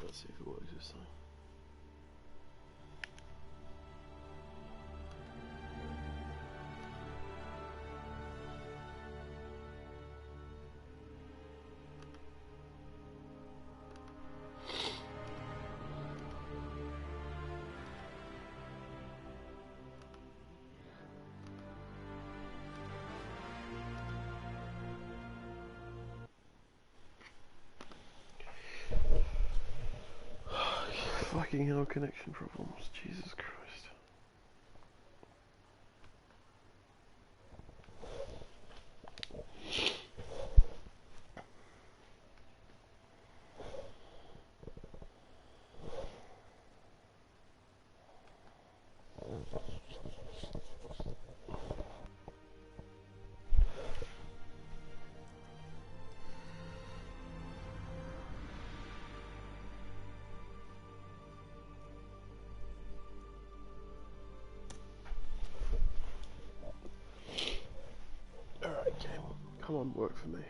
let's see if it works this time. Fucking hell, connection problems, Jesus Christ. Come on, work for me.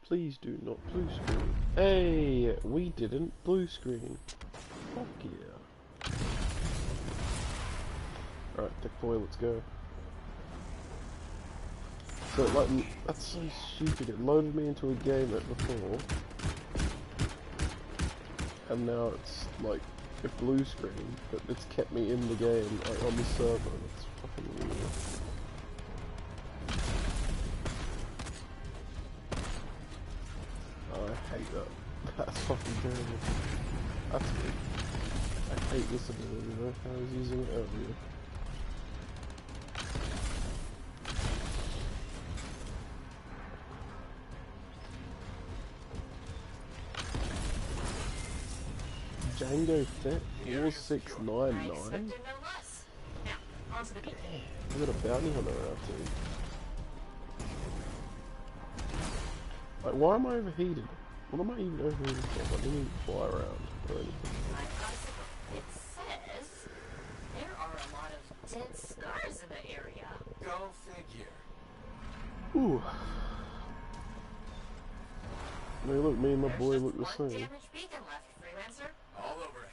Please do not blue screen. Hey, we didn't blue screen. Fuck yeah. Alright, Thicc boy, let's go. So, like, that's so stupid. It loaded me into a game at before. And now it's, like, a blue screen, but it's kept me in the game, like, on the server. That's fucking weird. I hate that. That's fucking terrible. That's good. I hate this ability though. I was using it earlier. Django Thicc? Level 699? Damn, we got a bounty hunter out too. Like, why am I overheated? What am I even overheated for? I didn't even fly around or anything. It says there are a lot of dead scars in the area. Go figure. Ooh. Hey, look, me and my boy look the same. Damaged beacon left, Freelancer. All over it.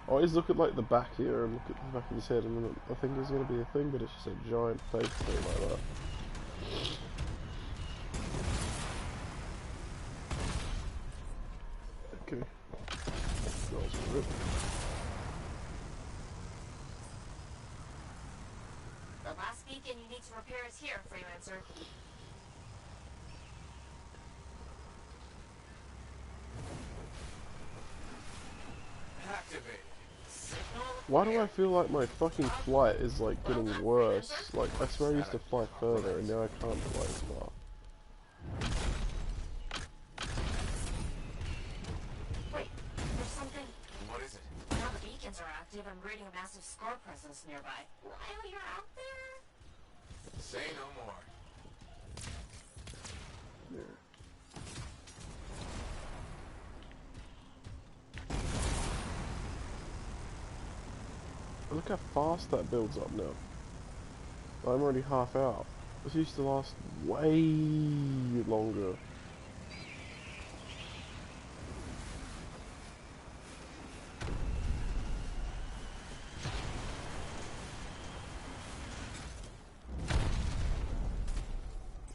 I always look at like the back here and look at the back of his head, and then I think there's gonna be a thing, but it's just a giant face thing like that. Okay. Girls are good. The last beacon you need to repair is here, Freelancer. Activate. Why do I feel like my fucking flight is like getting worse? Like, I swear I used to fly further and now I can't fly as far. Wait, there's something. What is it? Now the beacons are active and breeding a massive scar presence nearby. While you're out there? Say no more. Look how fast that builds up now. I'm already half out. This used to last way longer.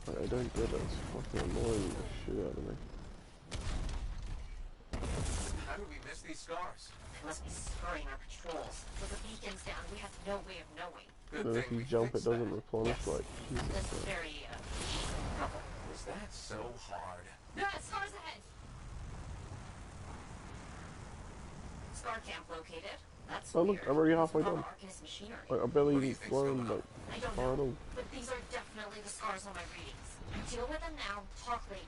I don't get it. It's fucking annoying the shit out of me. How did we miss these scars? They must be scurrying our patrols. With the beacons down, we have no way of knowing. Good And thing if you we jump, it fixed doesn't that. replenish. Yes. Like, Jesus This is Christ. very, trouble. Was that so hard? Scars ahead! Scar camp located. That's Oh look, weird. I'm already halfway Some done. Arcanist machinery. Like, I barely What do even you think's flown going on? like I don't far at know, all. but these are definitely the scars on my readings. Deal with them now, talk later.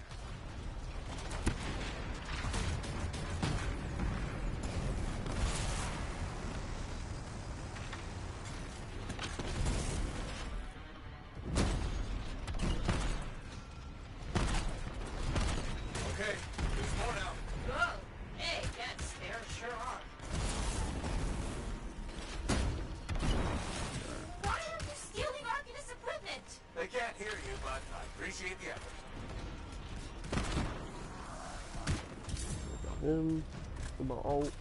Okay, there's more now. Whoa! Hey, yes, there sure are. Why are you stealing Arcanist equipment? They can't hear you, but I appreciate the effort. Him, my ult.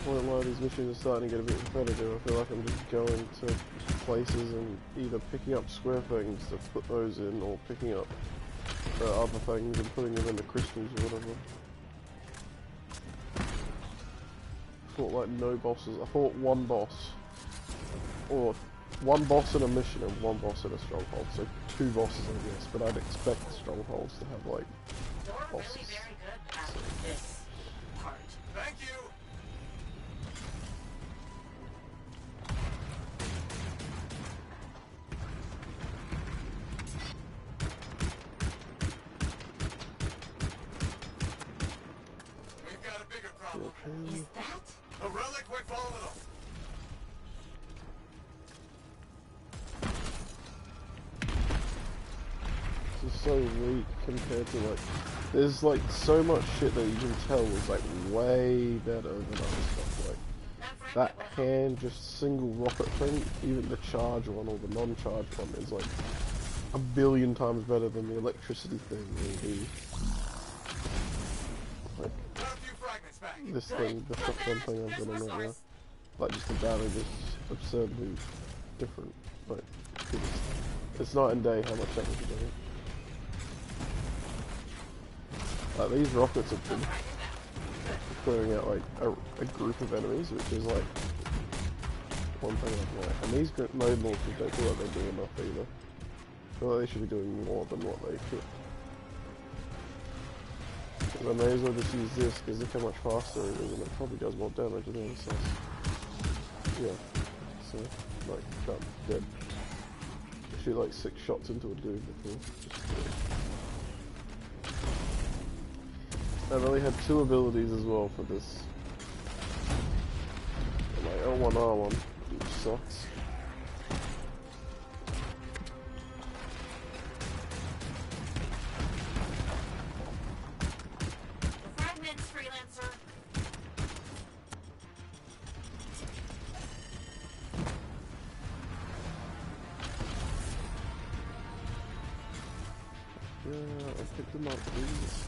I won't lie, these missions are starting to get a bit repetitive. I feel like I'm just going to places and either picking up square things to put those in, or picking up other things and putting them into crystals or whatever. I thought like no bosses. I thought one boss, or one boss in a mission and one boss in a stronghold. So two bosses, I guess. But I'd expect strongholds to have like You're bosses. really very good at this part. Thank you. We've got a bigger problem. Is that? A relic we're volatile. This is so weak compared to like. There's like so much shit that you can tell was like way better than other stuff. Like that hand just single rocket thing, even the charge one or the non-charge one is like a billion times better than the electricity thing will be. Like Got a few fragments back. this thing, the first one thing I've got on right now. Like just the damage is absurdly different. Like it's night and day how much damage you're doing. Like these rockets have been clearing out like a group of enemies, which is like one thing I'd like. And these node launchers don't feel like they're doing enough either. I feel like they should be doing more than what they could. Because I may as well just use this, because look how much faster it is, and it probably does more damage than the other stuff. Yeah. So, like, done. Dead. Shoot like 6 shots into a dude before. I've only had 2 abilities as well for this. My L1R1, which sucks. Fragments, freelancer. Yeah, I picked them up, please.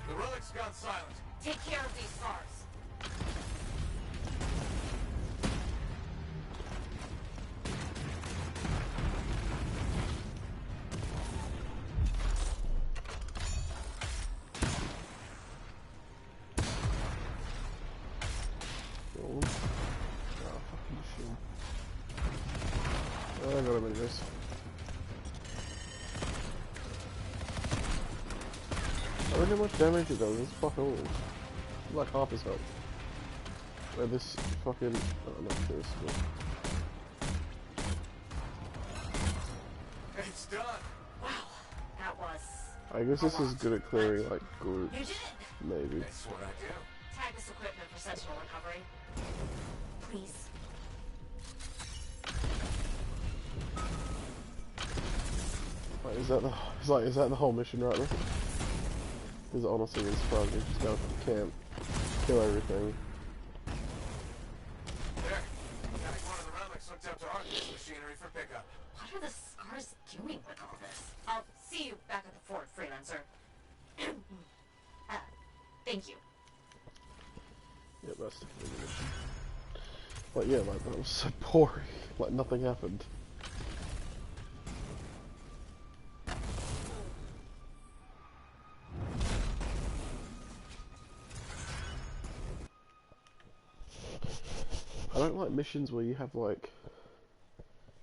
The relic's gone silent. Take care of these scars. Oh, fucking machine. I got him anyways. I wonder how much damage it does. It's fuck all. It's like half his health. Where this fucking... Oh, not this, but... It's done. Wow, that was... I guess this is good at clearing, like, groups. You did it! Maybe. That's what I do. Tag this equipment for sentinel recovery. Please. Like, is that the whole mission right there? Because honestly, it's fun. You just go to the camp, kill everything. There. Having one of the relics hooked up to Arctis machinery for pickup. What are the scars doing with all this? I'll see you back at the fort, freelancer. Thank you. Yeah, that's definitely the mission. Like, yeah, like, that was so boring. Like, nothing happened. I don't like missions where you have, like,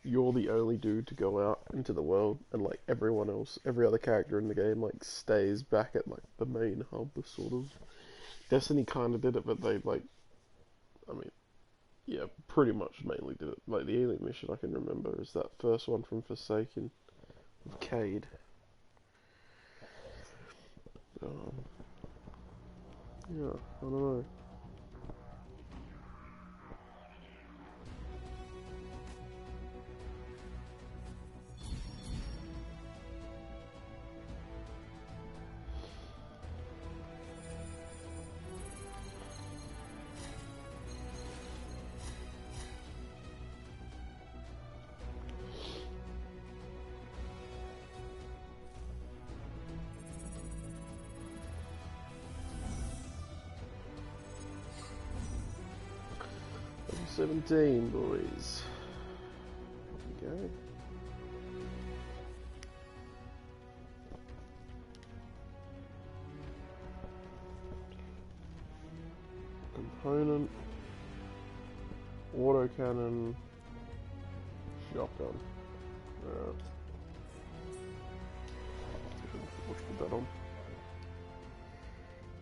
you're the only dude to go out into the world, and, like, everyone else, every other character in the game, like, stays back at, like, the main hub, sort of. Destiny kind of did it, but they, like, I mean, yeah, pretty much mainly did it. Like, the alien mission I can remember is that first one from Forsaken with Cade. Yeah, I don't know. Level 17, boys. There we go. Component, autocannon, shotgun. Let's put that on.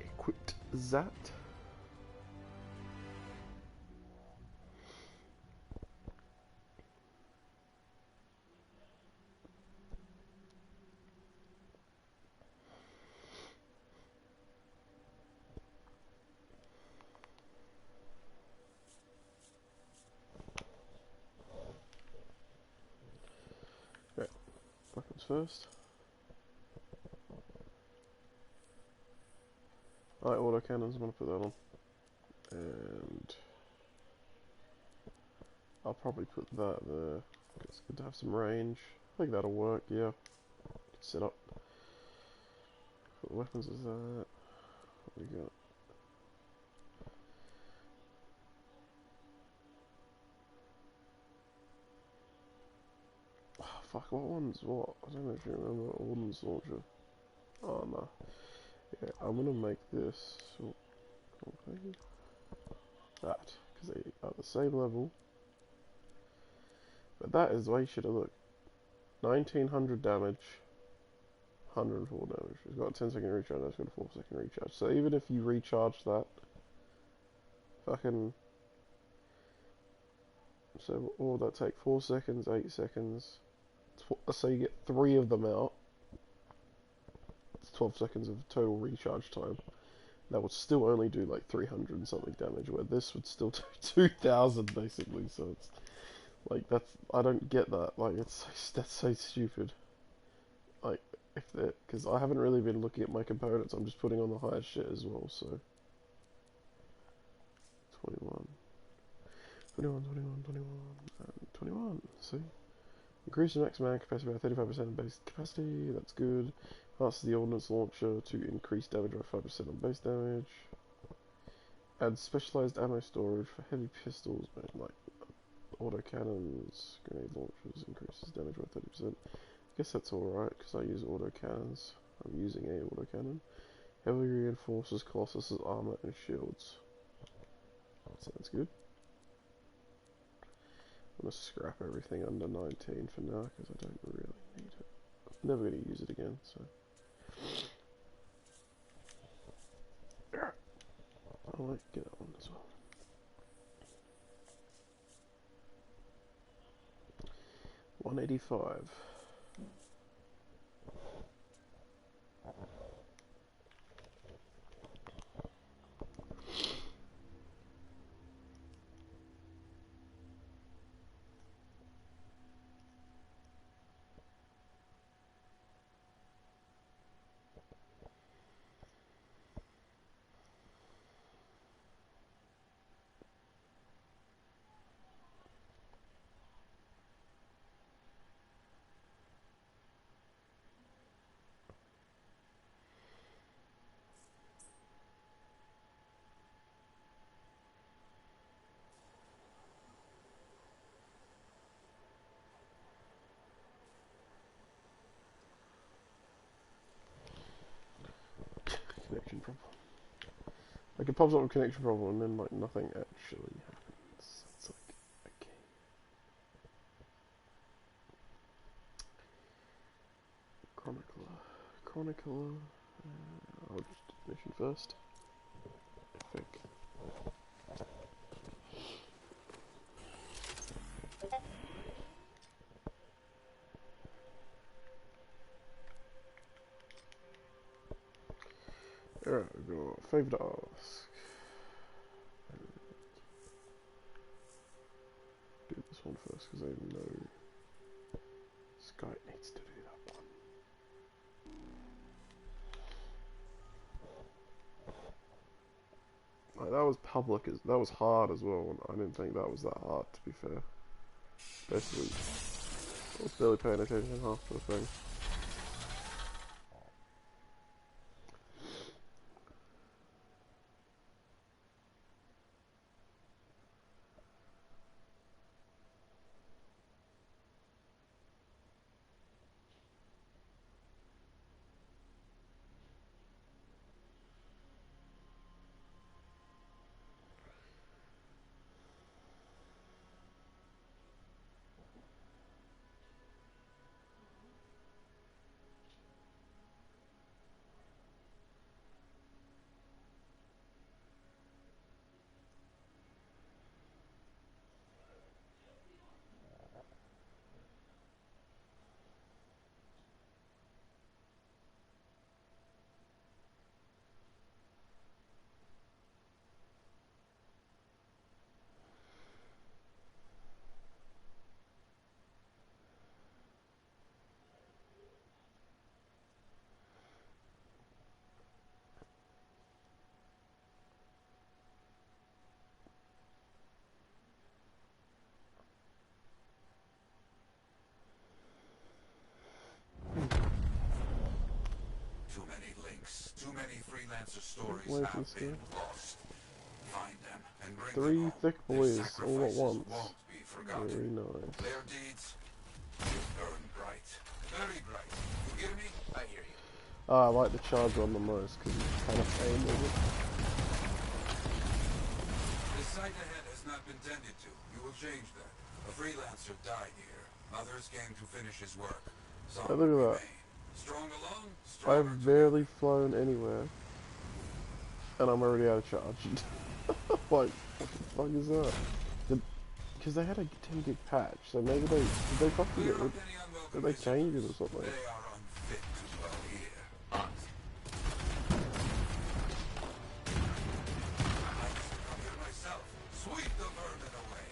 Equipped that. Weapons first. Alright, autocannons, I'm gonna put that on. And I'll probably put that there. It's good to have some range. I think that'll work, yeah. Good setup. What weapons is that? What we got? Oh, fuck, what one's what? I don't know if you remember. Ordnance launcher. Oh no. Yeah, I'm gonna make this. Okay. That, because they are the same level. But that is way shit to look. 1900 damage, 104 damage. It's got a 10-second recharge, that's got a 4-second recharge. So even if you recharge that, fucking... So what would that take? 4 seconds, 8 seconds. So you get 3 of them out. It's 12 seconds of total recharge time. That would still only do like 300 and something damage, where this would still do 2000 basically, so it's... Like, that's... I don't get that. Like, that's so stupid. Like, if they're... Because I haven't really been looking at my components, I'm just putting on the highest shit as well, so... 21. 21, 21, 21, and 21. See? Increase the max man capacity by 35% on base capacity, that's good. Faster the ordnance launcher to increase damage by 5% on base damage. Add specialized ammo storage for heavy pistols, but like autocannons, grenade launchers, increases damage by 30%. I guess that's alright, because I use autocannons. I'm using a autocannon. Heavily reinforces Colossus's armor and shields. Sounds good. I'm going to scrap everything under 19 for now, because I don't really need it. I'm never going to use it again, so... I might get that one as well. 185. Connection problem. Like it pops up a connection problem and then like nothing actually happens. It's like, okay. Chronicler. I'll just do the mission first. I think. Alright, we've got favour to ask. Do this one first because I know Skype needs to do that one. Like, that was public, that was hard as well, and I didn't think that was that hard, to be fair. Basically, I was barely paying attention half the thing. Too many freelancer stories Where's have this been guy? lost. Find them and bring Three them home. thick Their boys all at sacrifices once. won't be forgotten. Very nice. Their deeds will burn bright. Very bright. You hear me? I hear you. I like the charge one the most because it's kind of aim with it. The site ahead has not been tended to. You will change that. A freelancer died here. Others came to finish his work. Some Hey, look at that. remain. Strong alone, stronger I've barely flown anywhere, and I'm already out of charge. Like, what the fuck is that? Because they had a 10 gig patch, so maybe did they fucking get rid? Did they change it or something? They are unfit to dwell here. I used to come here myself. Sweep the vermin away.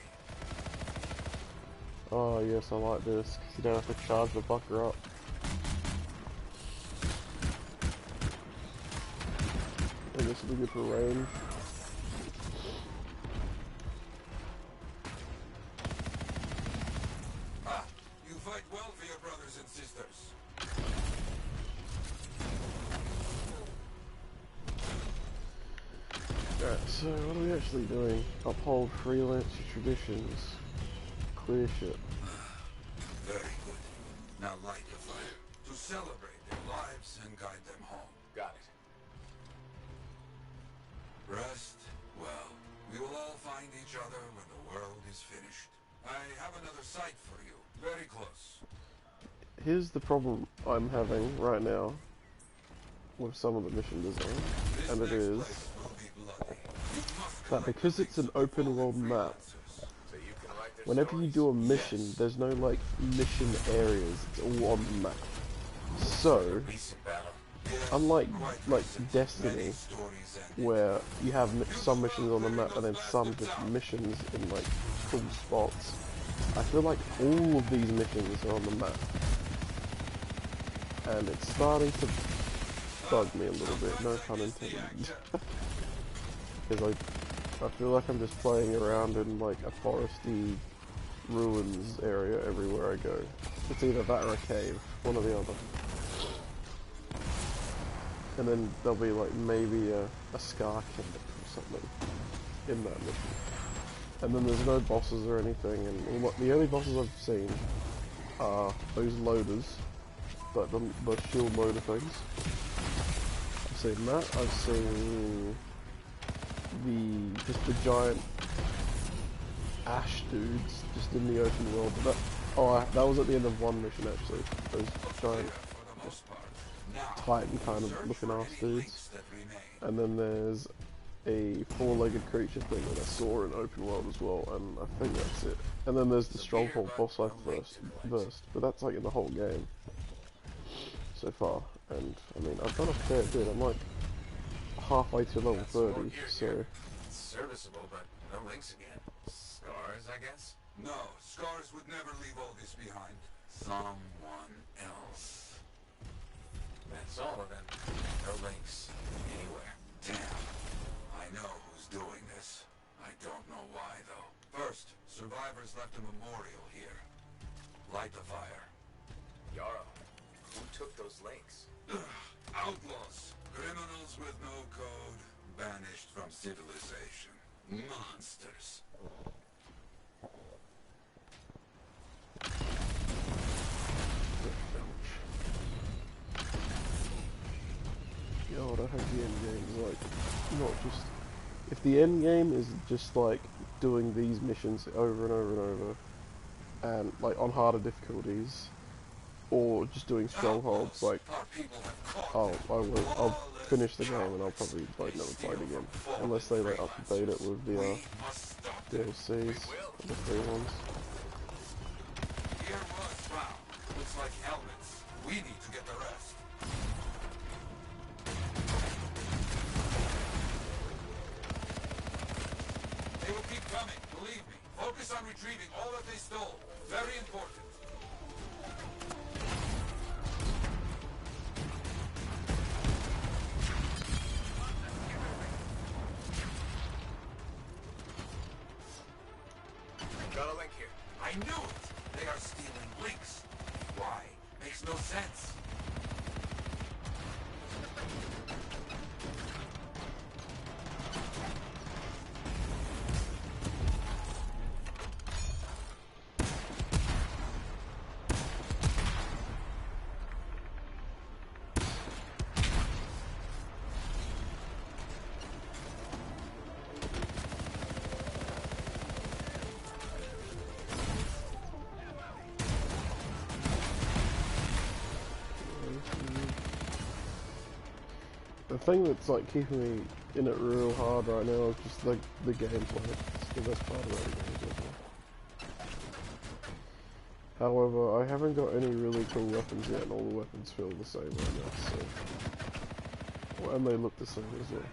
Oh yes, I like this, because you don't have to charge the fucker up. And this will be good for rain. Ah, you fight well for your brothers and sisters. Alright, so what are we actually doing? Uphold freelance traditions. Clear shit. Very good. Now light the fire to celebrate their lives and guide them home. Got it. Rest well. We will all find each other when the world is finished. I have another site for you. Very close. Here's the problem I'm having right now with some of the mission design, This and it next is place will be bloody. You must that because it's an open world map, so you can write whenever you do a mission, there's no like mission areas. It's all on the map. So, unlike Destiny, where you have some missions on the map and then some just missions in like cool spots, I feel like all of these missions are on the map, and it's starting to bug me a little bit. No pun intended. Because I feel like I'm just playing around in like a foresty ruins area everywhere I go. It's either that or a cave, one or the other. And then there'll be like maybe a Scar Kingdom or something in that mission. And then there's no bosses or anything, and the only bosses I've seen are those loaders, like the shield loader things. I've seen that, I've seen just the giant ash dudes just in the open world, but that was at the end of one mission actually. Those giant Titan kind of looking ass dudes. And then there's a four-legged creature thing that I saw in open world as well, and I think that's it. And then there's the stronghold boss I first versed, but that's like in the whole game so far. And I mean, I've done a fair bit. I'm like halfway to level 30, so. Serviceable, but no links again. Scars, I guess? No, Scars would never leave all this behind. Someone else. That's all of them. No links anywhere. Damn. I know who's doing this. I don't know why, though. First, survivors left a memorial here. Light the fire. Yarrow, who took those links? Outlaws. Criminals with no code. Banished from civilization. Monsters. God, I hope the end game is like, not just, if the end game is just like doing these missions over and over and over, and like on harder difficulties, or just doing strongholds, like, I'll finish the game and I'll probably like never play it again, unless they like update it with the DLCs, the free ones. Here was found. Looks like helmets. We need to get the rest. They will keep coming, believe me. Focus on retrieving all that they stole. Very important. Got a link here. I knew it! They are stealing links. Why? Makes no sense. The thing that's like keeping me in it real hard right now is just like the gameplay. It's the best part about the game so far. However, I haven't got any really cool weapons yet, and all the weapons feel the same right now, so... and they look the same as well.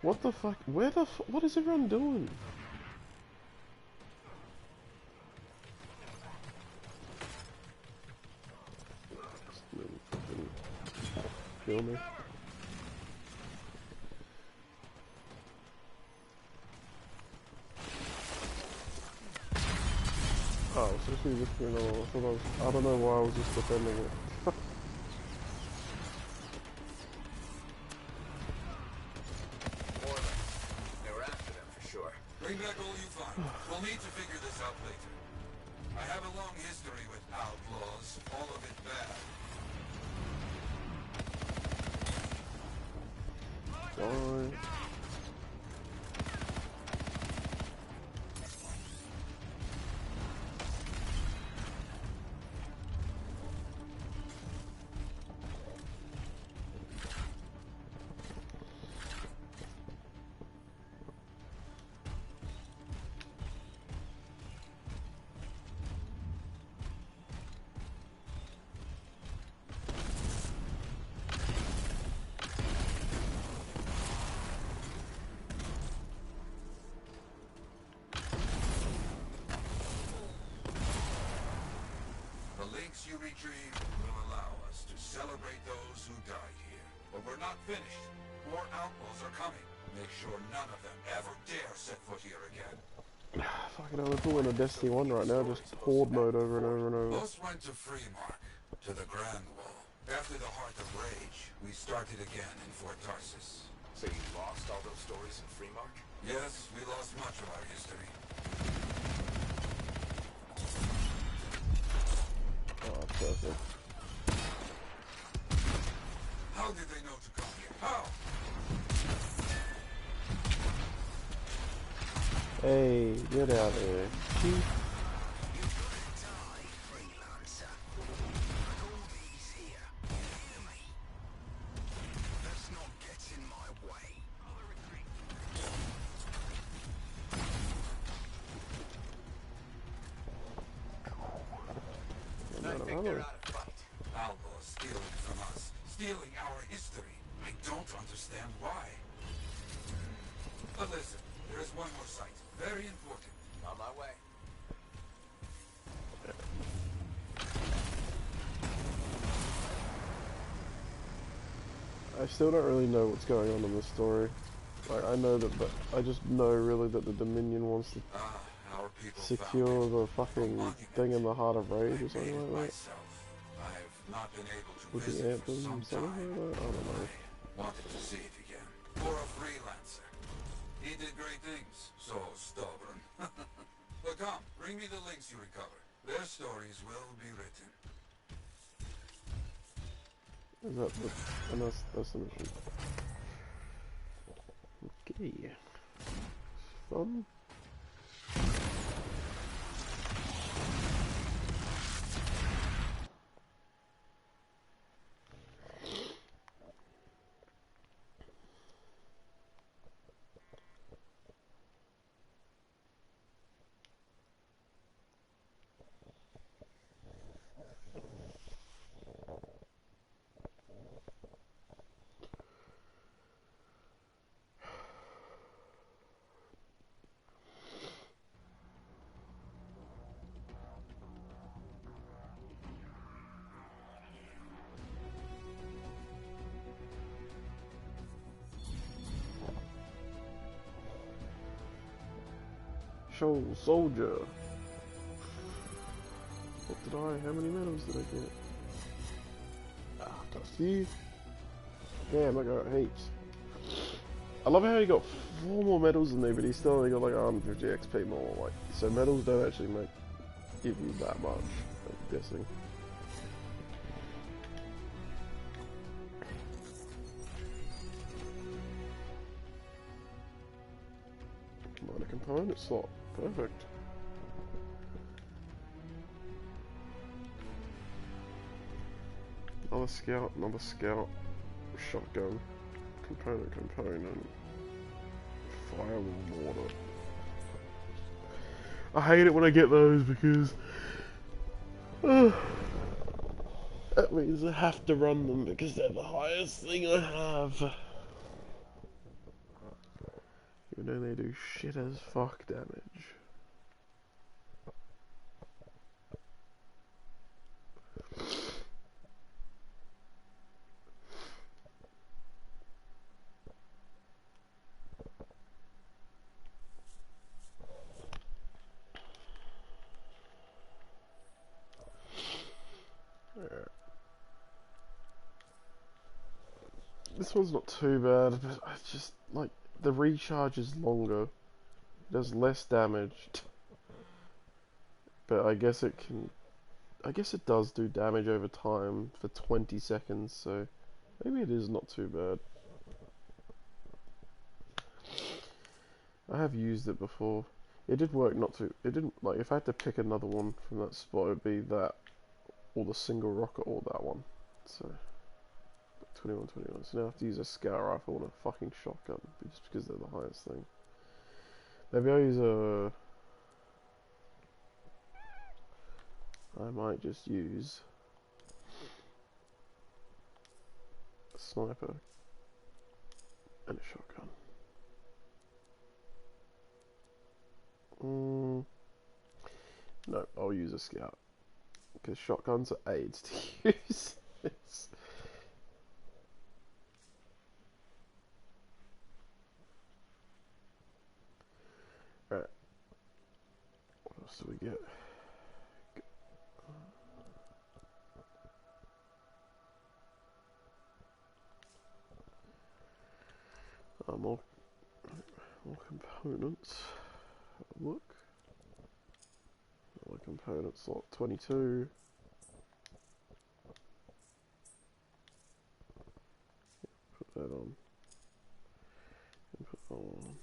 What the fuck? What is everyone doing? Kill me. Oh, it's supposed to be whispering all. I don't know why I was just defending it. More links. They were after them for sure. Bring back all you find. We'll need to figure this out later. I have a long history with outlaws, all of it bad. Fine. links you retrieve will allow us to celebrate those who died here. But we're not finished. More outlaws are coming. Make sure none of them ever dare set foot here again. Fucking hell, we're pulling a Destiny 1 right now, just horde mode over and over and over. Most went to Freemark, to the Grand Wall. After the Heart of Rage, we started again in Fort Tarsis. So you lost all those stories in Freemark? Yes, we lost much of our history. Oh, perfect. How did they know to come here? How? Hey, get out of here. Outlaws stealing from us, stealing our history. I don't understand why. But listen, there is one more site, very important. On my way. I still don't really know what's going on in this story. Like, I know that, but I just know really that the Dominion wants to Our people secure the fucking thing in the Heart of Rage or something like that. I've not been able to With the visit for Anthem, some something time. like that? I don't know. I wanted to see it again. For a freelancer. He did great things. So stubborn. But come, bring me the links you recover. Their stories will be written. Is that the... and that's the mission. Okay. Fun. Show soldier. What did I? How many medals did I get? Ah, got a few. Damn, I got heaps. I love how he got 4 more medals than me, but he still only got like 150 XP more. Like, so medals don't actually give you that much. I'm guessing. Minor component slot. Perfect. Another scout, shotgun, component, firewall mortar. I hate it when I get those because that means I have to run them because they're the highest thing I have. Even though they do shit as fuck damage. This one's not too bad, but I just like the recharge is longer. It does less damage. But I guess it does do damage over time for 20 seconds, so maybe it is not too bad. I have used it before. It did work it didn't, like, if I had to pick another one from that spot, it would be that, or the single rocket, or that one. So, 21. So now I have to use a scout rifle and a fucking shotgun, just because they're the highest thing. Maybe I'll use I might just use a sniper and a shotgun. No, I'll use a scout. Because shotguns are AIDS to use. Alright. What else do we get? More components. Look. More components, slot 22. Put that on. And put that on.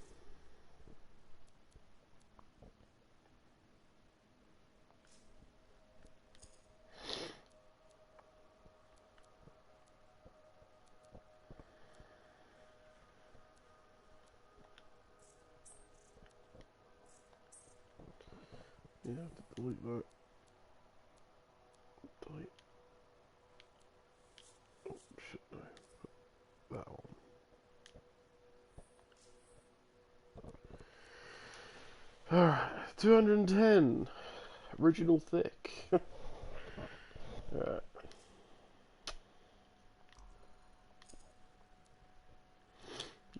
Yeah, I have to delete that. Delete. Oh, shit, no. Put that on. Alright, 210. Original Thicc. Alright.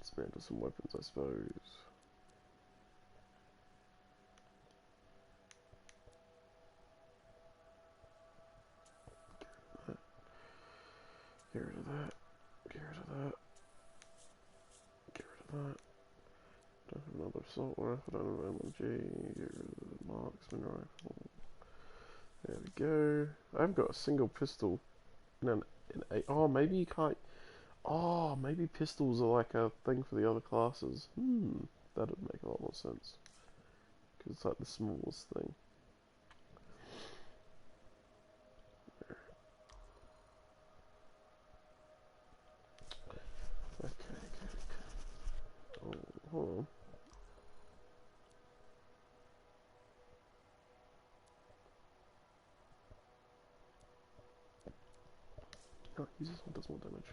Dismantle some weapons, I suppose. Get rid of that. Get rid of that. Get rid of that. Don't have another assault rifle. I don't have an LMG. Get rid of the marksman rifle. There we go. I haven't got a single pistol in oh, maybe you can't. Oh, maybe pistols are like a thing for the other classes. That would make a lot more sense. Because it's like the smallest thing. Okay. Oh, hold on. Oh, this one does more damage.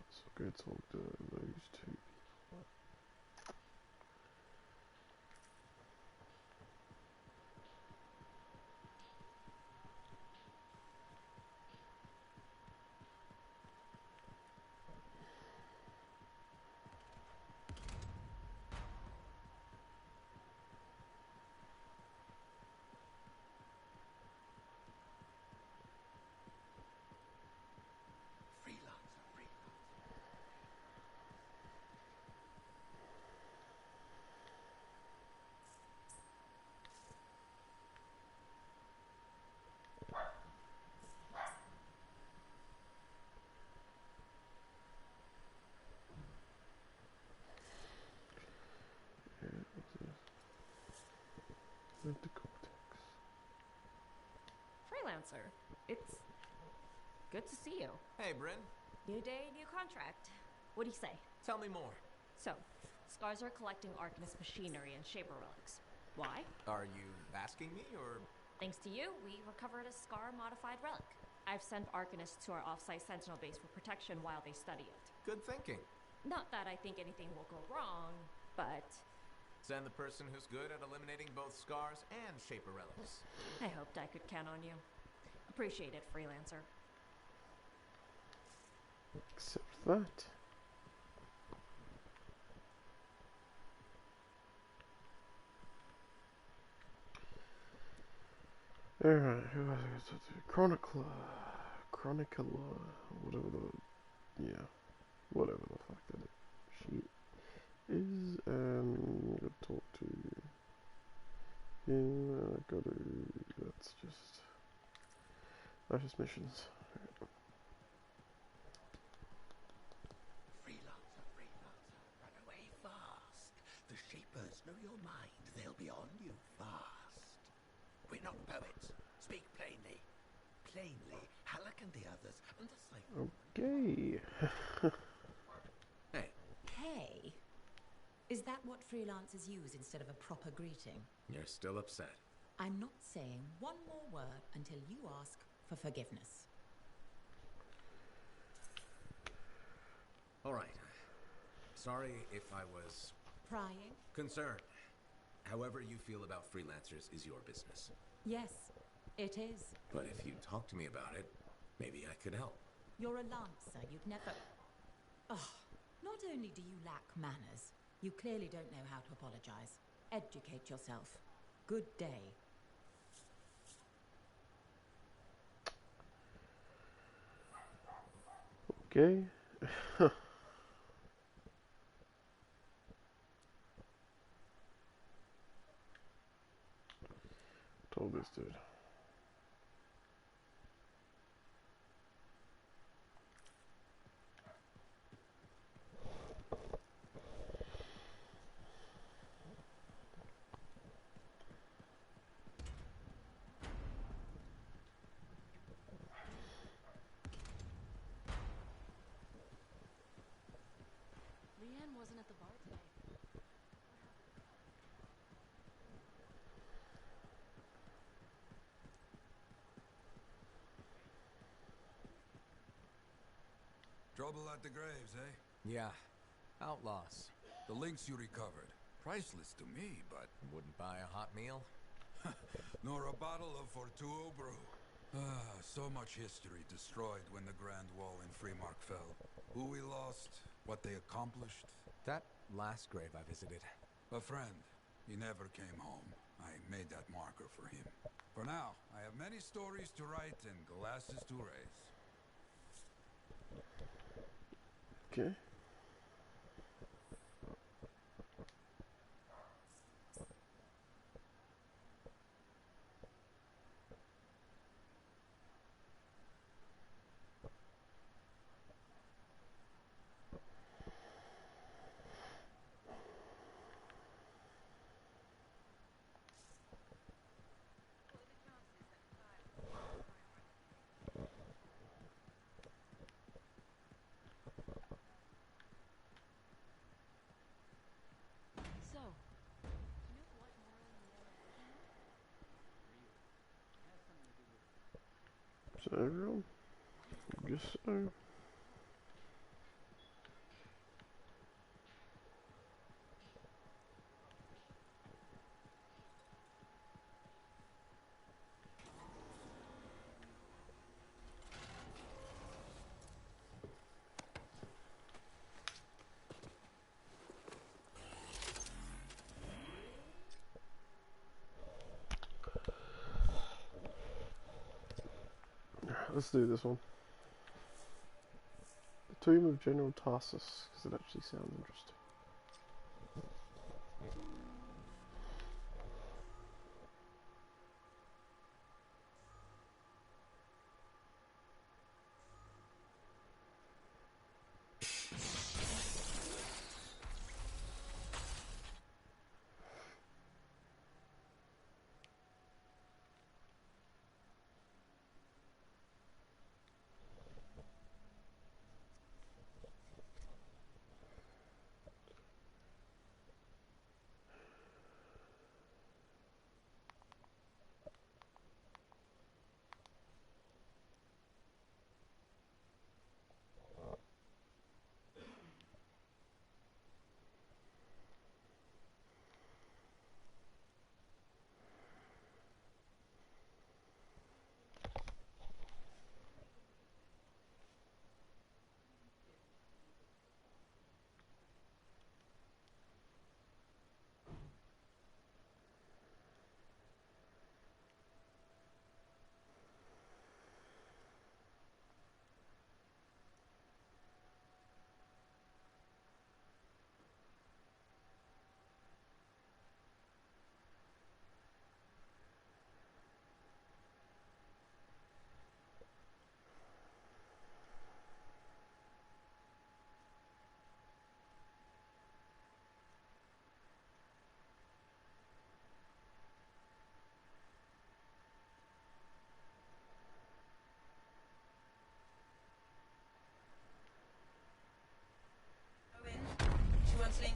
So go talk to those two people. The cortex. Freelancer, it's good to see you. Hey, Bryn. New day, new contract. What do you say? Tell me more. So, Scars are collecting Arcanist machinery and Shaper relics. Why? Are you asking me, or...? Thanks to you, we recovered a Scar-modified relic. I've sent Arcanists to our off-site Sentinel base for protection while they study it. Good thinking. Not that I think anything will go wrong, but... Send the person who's good at eliminating both Scars and Shaper relics. I hoped I could count on you. Appreciate it, Freelancer. Except that. Alright, who else I got to do? Chronicler, whatever whatever the fuck that she is, and I'm gonna talk to Yeah, go to, that's just missions. Freelancer, freelancer, run away fast. The Shapers know your mind. They'll be on you fast. We're not poets. Speak plainly. Plainly, Halleck and the others, and the same. Okay. Hey, Hey, is that what freelancers use instead of a proper greeting? you're still upset. I'm not saying one more word until you ask for forgiveness. All right. Sorry if I was Prying? concerned. However you feel about freelancers is your business. Yes, it is. But if you talk to me about it, maybe I could help. You're a lancer. You'd never... Oh, not only do you lack manners, you clearly don't know how to apologize. Educate yourself. Good day. Okay. Told this dude. Leanne wasn't at the bar today. Trouble at the graves, eh? Yeah, outlaws. The links you recovered. Priceless to me, but... Wouldn't buy a hot meal? nor a bottle of Fortuo brew. So much history destroyed when the Grand Wall in Freemark fell. Who we lost, what they accomplished. That last grave I visited. A friend. He never came home. I made that marker for him. For now, I have many stories to write and glasses to raise. Okay. So, do you know what Nora and Leo are working on? So, I guess so. Let's do this one. The Tomb of General Tarsus, because it actually sounds interesting.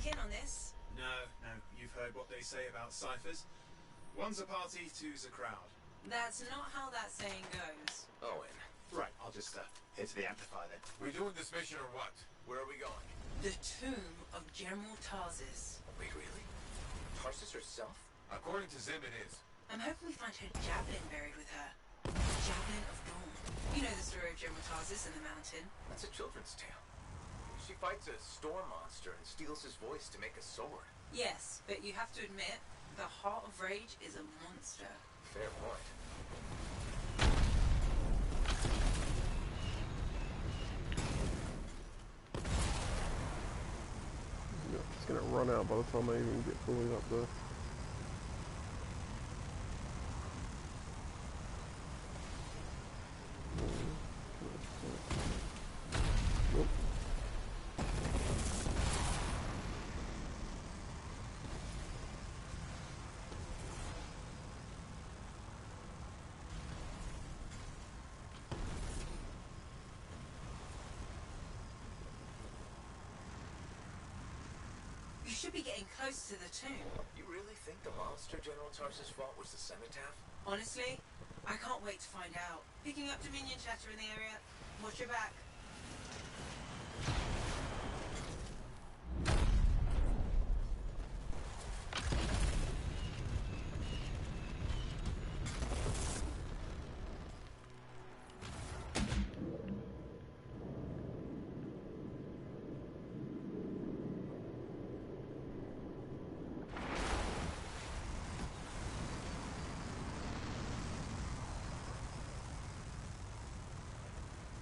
think in on this? No, you've heard what they say about ciphers. One's a party, two's a crowd. That's not how that saying goes. Owen. Right, I'll just head to the amplifier then. We doing this mission or what? Where are we going? The tomb of General Tarsus. Wait, really? Tarsus herself? According to Zim, it is. I'm hoping we find her javelin buried with her. Javelin of Dawn. You know the story of General Tarsus and the mountain. That's a children's tale. She fights a storm monster and steals his voice to make a sword. Yes, but you have to admit, the Heart of Rage is a monster. Fair point. It's gonna run out by the time I even get fully up there. You should be getting close to the tomb. You really think the monster General Tarsus fought was the cenotaph? Honestly, I can't wait to find out. Picking up Dominion chatter in the area. Watch your back.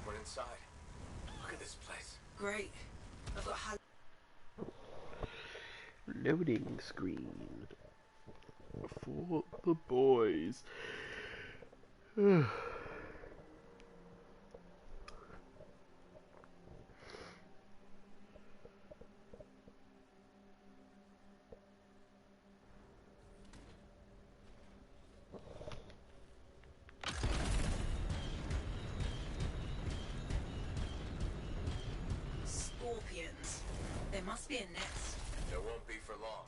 We're inside. Look at this place. Great. I've got Loading screen for the boys. scorpions. There must be a nest. There won't be for long.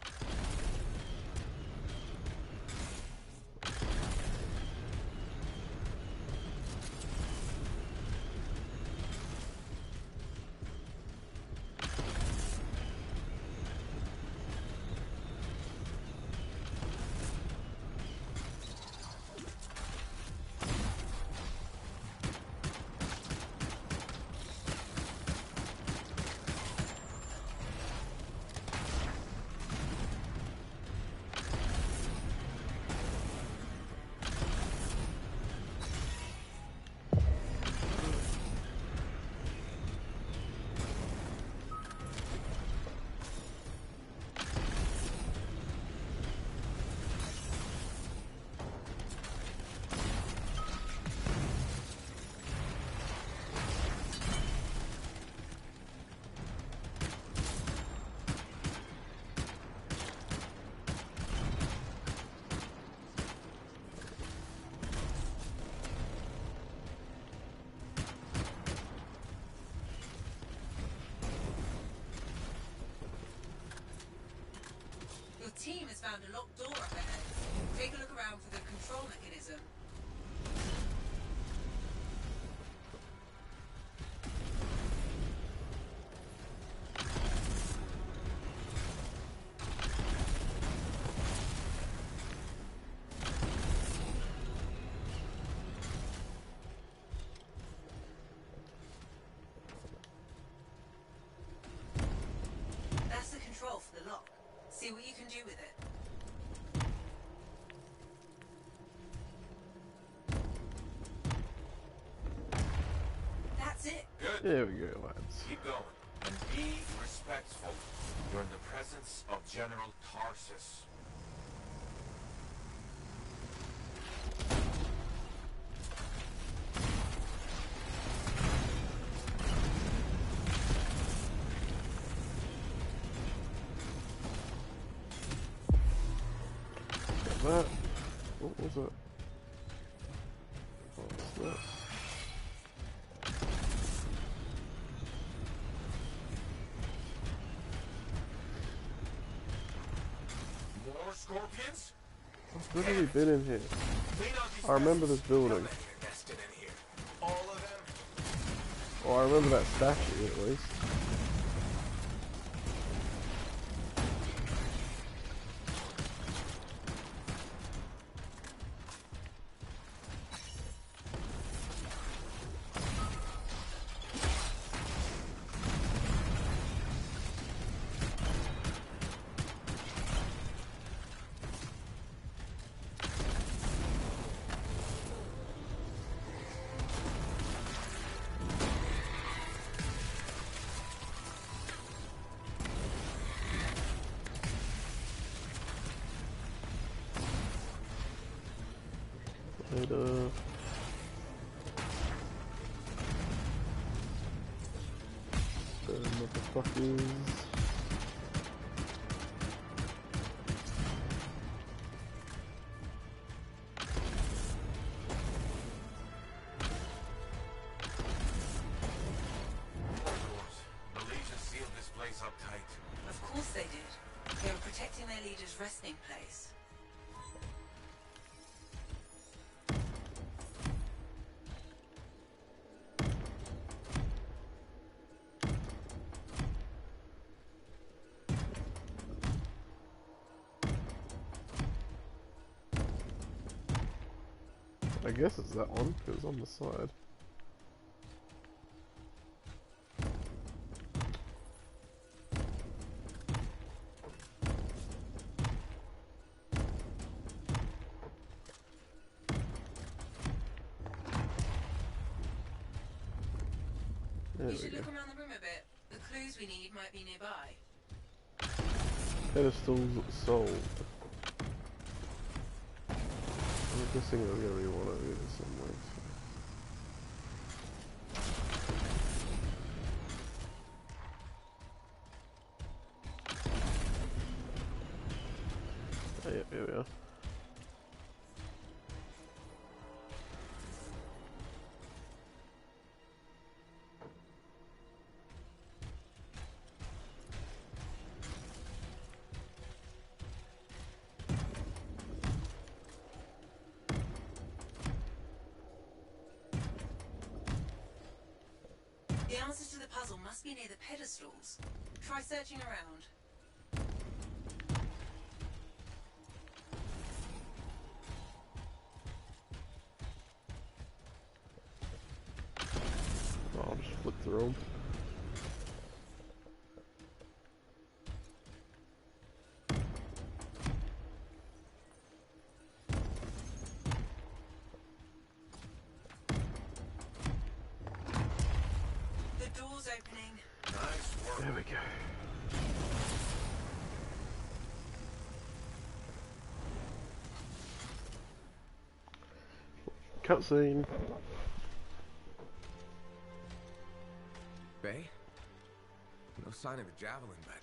Your team has found a locked door up ahead. Take a look around for the control mechanism. That's the control for the lock. See what you can do with it. That's it. Good. There we go, lads. Keep going. And be respectful. You're in the presence of General Tarsus. That. What was it? What was that? Scorpions? I've literally been in here. Clean out these I remember messes. this building. How many are nested in here? All of them? Or I remember that statue at least. Motherfuckers. The Legion sealed this place up tight. Of course they did. They were protecting their leader's resting place. I guess it's that one, because it's on the side. There You should we look go. around the room a bit. The clues we need might be nearby. Pedestals sold. I'm guessing there's gonna be one over here somewhere. Oh, yeah, here we are. The answers to the puzzle must be near the pedestals. Try searching around. I'll just flip through them. The door's opening. Nice work. There we go. Cutscene. Bay? No sign of a javelin, but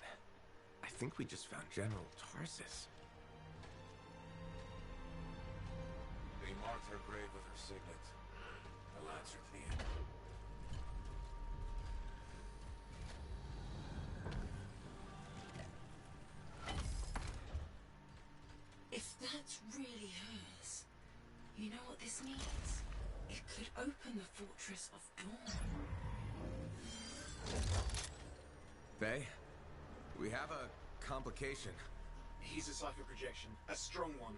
I think we just found General Tarsus. They marked her grave with her signet. The lancer to the end. If that's really hers, you know what this means? It could open the Fortress of Dawn. Bay? We have a complication. He's a cipher projection, a strong one.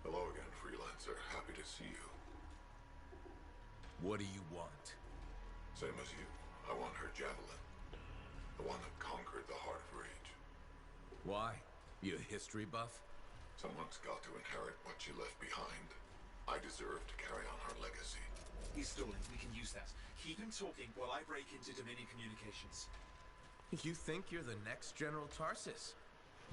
Hello again, Freelancer. Happy to see you. What do you want? Same as you. I want her javelin. The one that conquered the Heart of Rage. Why? You a history buff? Someone's got to inherit what she left behind. I deserve to carry on her legacy. He's stalling. We can use that. Keep him talking while I break into Dominion communications. You think you're the next General Tarsus?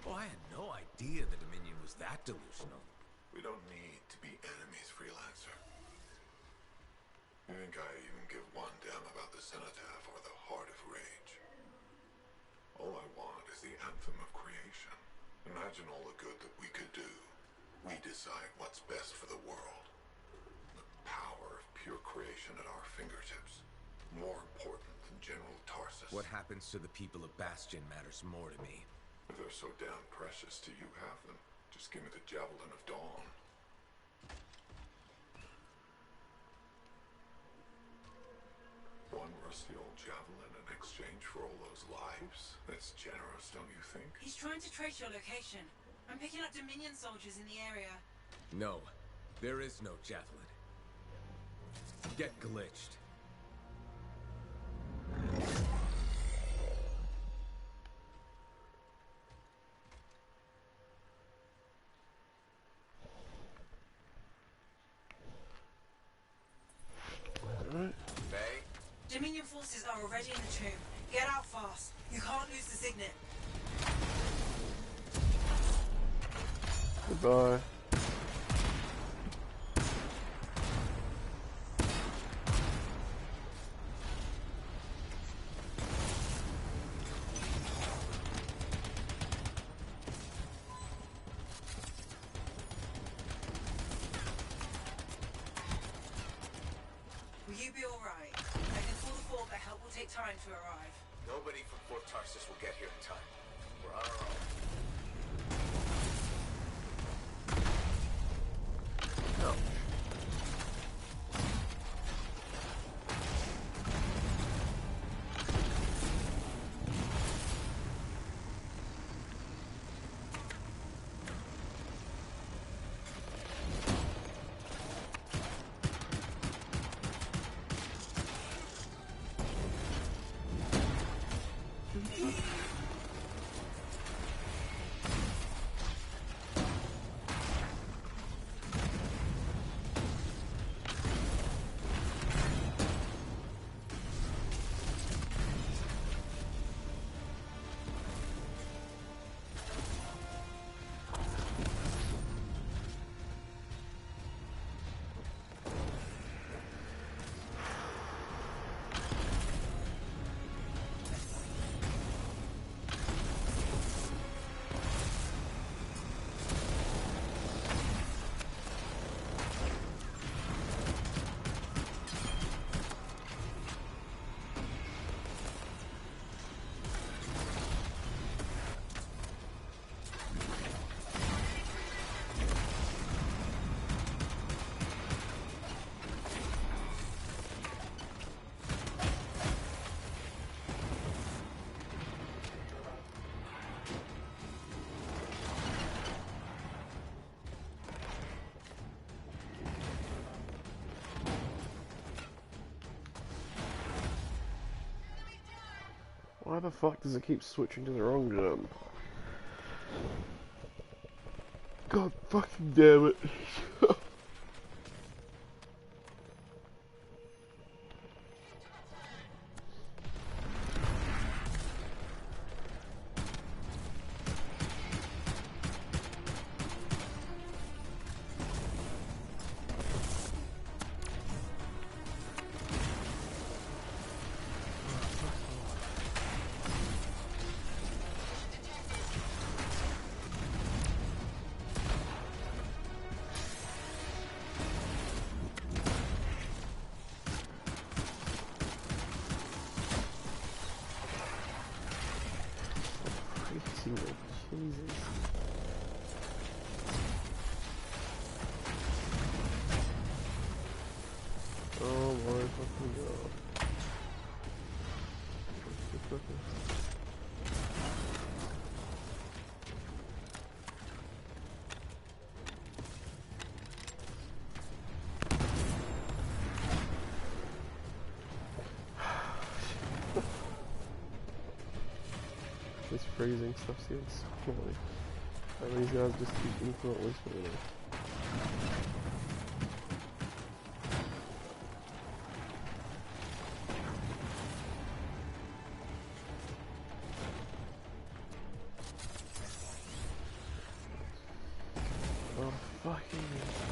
Oh, I had no idea the Dominion was that delusional. We don't need to be enemies, Freelancer. You think I even give one damn about the Cenotaph or the Heart of Rage? All I want is the Anthem of creation. Imagine all the good that we could do. We decide what's best for the world. The power of pure creation at our fingertips. More important than General Tarsus. What happens to the people of Bastion matters more to me. If they're so damn precious to you, have them. Just give me the Javelin of Dawn. One rusty old javelin in exchange for all those lives? That's generous, don't you think? He's trying to trace your location. I'm picking up Dominion soldiers in the area. No, there is no javelin. Get glitched. May? Dominion forces are already in the tomb. Get out fast. You can't lose the signet. Goodbye. Will you be alright? I can call the fort, but help will take time to arrive. Nobody from Fort Tarsus will get here in time. We're on our own. Why the fuck does it keep switching to the wrong gun? God fucking damn it. Jesus. Oh my fucking god. This freezing stuff's getting so annoying. And these guys just keep infinitely spawning. Oh fucking Jesus.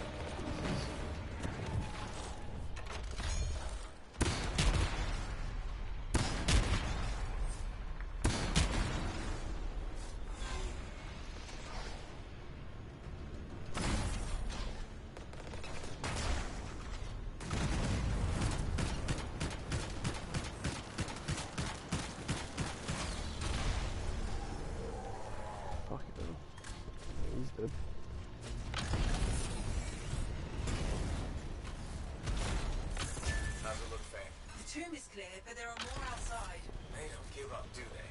tomb is clear, but there are more outside. They don't give up, do they?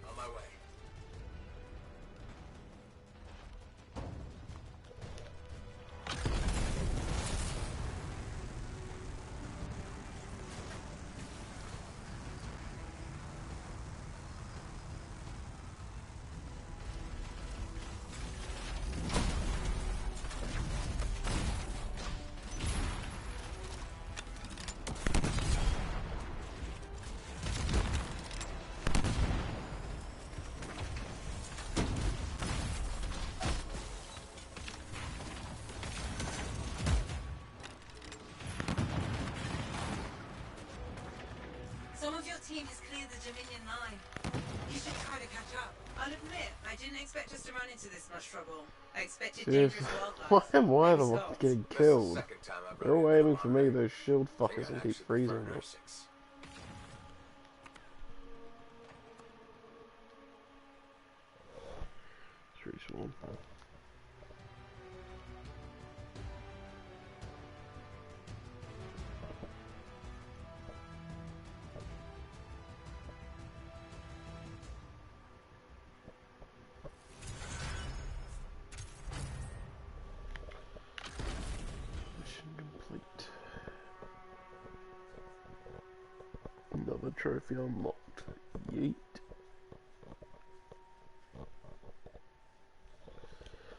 On my way. Some of your team has cleared the Dominion line. You should try to catch up. I'll admit, I didn't expect us to run into this much trouble. I expected dangerous wildlife. Why am I the Maybe one Scots. getting That's the killed? second time I've They're run all into aiming them for me, already. those shield I think fuckers, I'd and keep actually freezing prefer me. nursings. Tree swarm. Mission complete. Another trophy unlocked. Yeet.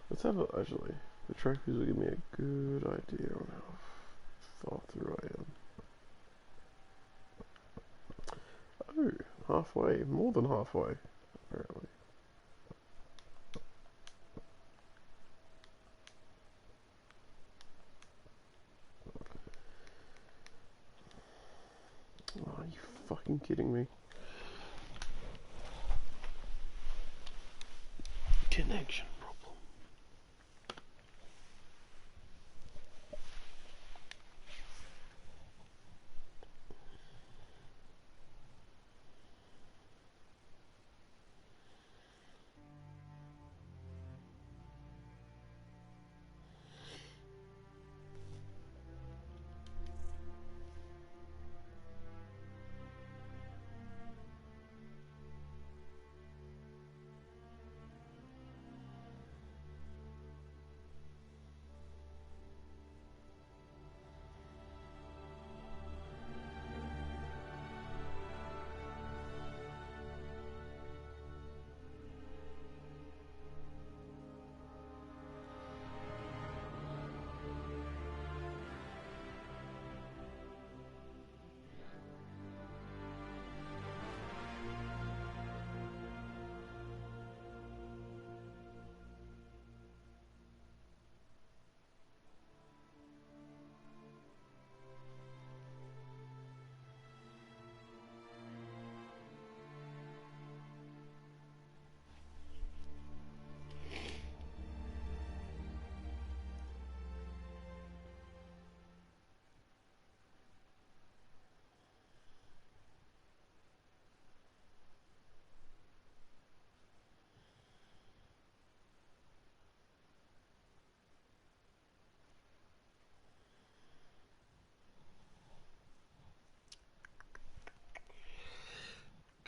Let's have a, actually, the trophies will give me a good idea on how far through I am. Oh, halfway, more than halfway, apparently. Oh, are you fucking kidding me? Connection problem.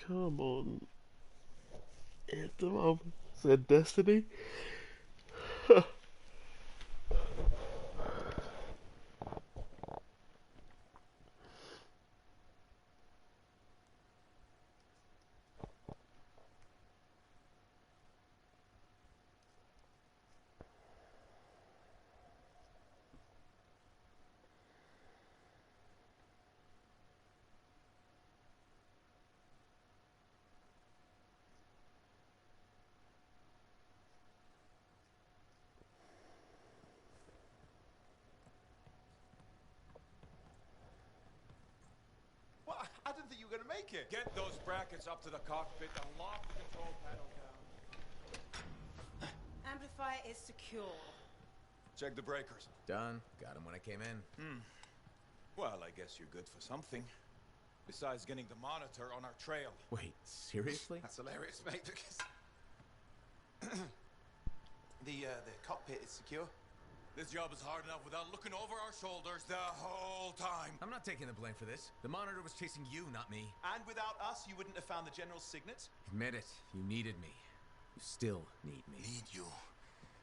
Come on. Anthem, said Destiny. didn't think you were going to make it. Get those brackets up to the cockpit and lock the control panel down. Amplifier is secure. Check the breakers. Done. Got him when I came in. Well, I guess you're good for something. Besides getting the monitor on our trail. Wait, seriously? That's hilarious, mate, because... the cockpit is secure. This job is hard enough without looking over our shoulders the whole time. I'm not taking the blame for this. The monitor was chasing you, not me. And without us, you wouldn't have found the General's signet? Admit it. You needed me. You still need me. Need you.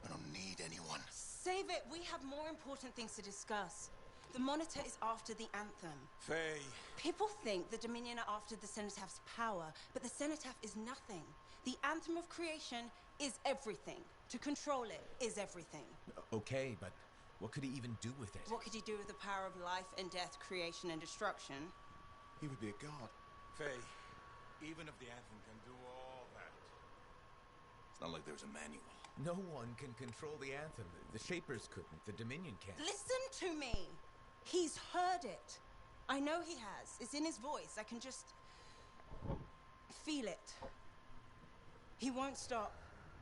I don't need anyone. Save it. We have more important things to discuss. The Monitor is after the Anthem. Faye. People think the Dominion are after the Cenotaph power, but the Cenotaph is nothing. The Anthem of creation is everything. To control it is everything. Okay, but what could he even do with it? What could he do with the power of life and death, creation and destruction? He would be a god. Faye, even if the Anthem can do all that, it's not like there's a manual. No one can control the Anthem. The Shapers couldn't. The Dominion can't. Listen to me! He's heard it. I know he has. It's in his voice. I can just... feel it. He won't stop.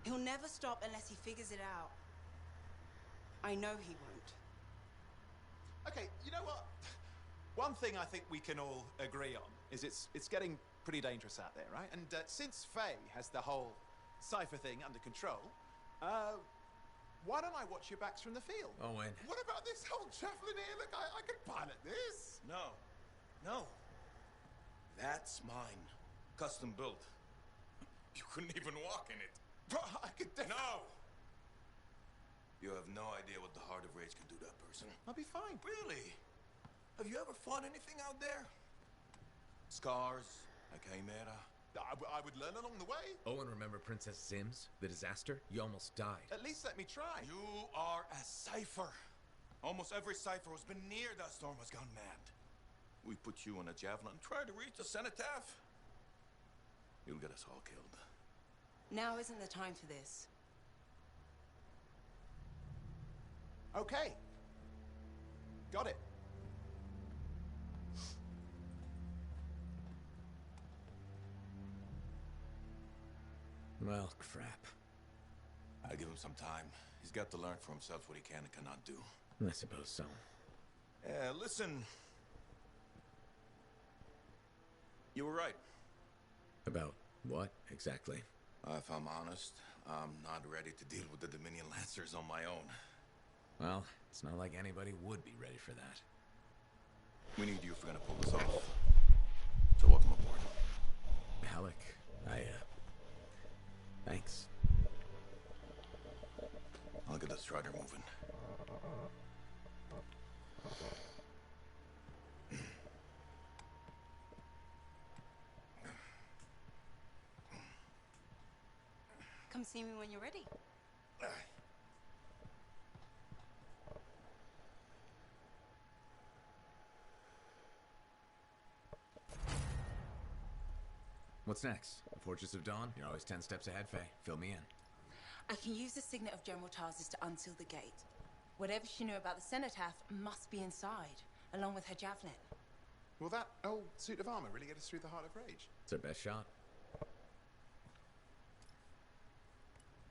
He'll never stop unless he figures it out. I know he won't. Okay, you know what? One thing I think we can all agree on is it's getting pretty dangerous out there, right? And since Faye has the whole cipher thing under control, why don't I watch your backs from the field? Owen. What about this whole javelin here? Look, I could pilot this. No. No. That's mine. Custom built. You couldn't even walk in it. But I could No! You have no idea what the Heart of Rage can do to that person. I'll be fine. Really? Have you ever fought anything out there? Scars, a chimera. I would learn along the way. Owen, remember Princess Sims? The disaster? You almost died. At least let me try. You are a cipher. Almost every cipher who's been near that storm has gone mad. We put you on a javelin, try to reach the cenotaph. You'll get us all killed. Now isn't the time for this. Okay. Got it. Well, crap. I give him some time. He's got to learn for himself what he can and cannot do. I suppose so. Yeah, listen. You were right. About what, exactly? If I'm honest, I'm not ready to deal with the Dominion Lancers on my own. Well, it's not like anybody would be ready for that. We need you if we're gonna pull this off. So welcome aboard. Alec, thanks. I'll get the strider moving. Come see me when you're ready. What's next? The Fortress of Dawn? You're always 10 steps ahead, Faye. Fill me in. I can use the signet of General Tarsus to unseal the gate. Whatever she knew about the Cenotaph must be inside, along with her javelin. Will that old suit of armor really get us through the Heart of Rage? It's our best shot.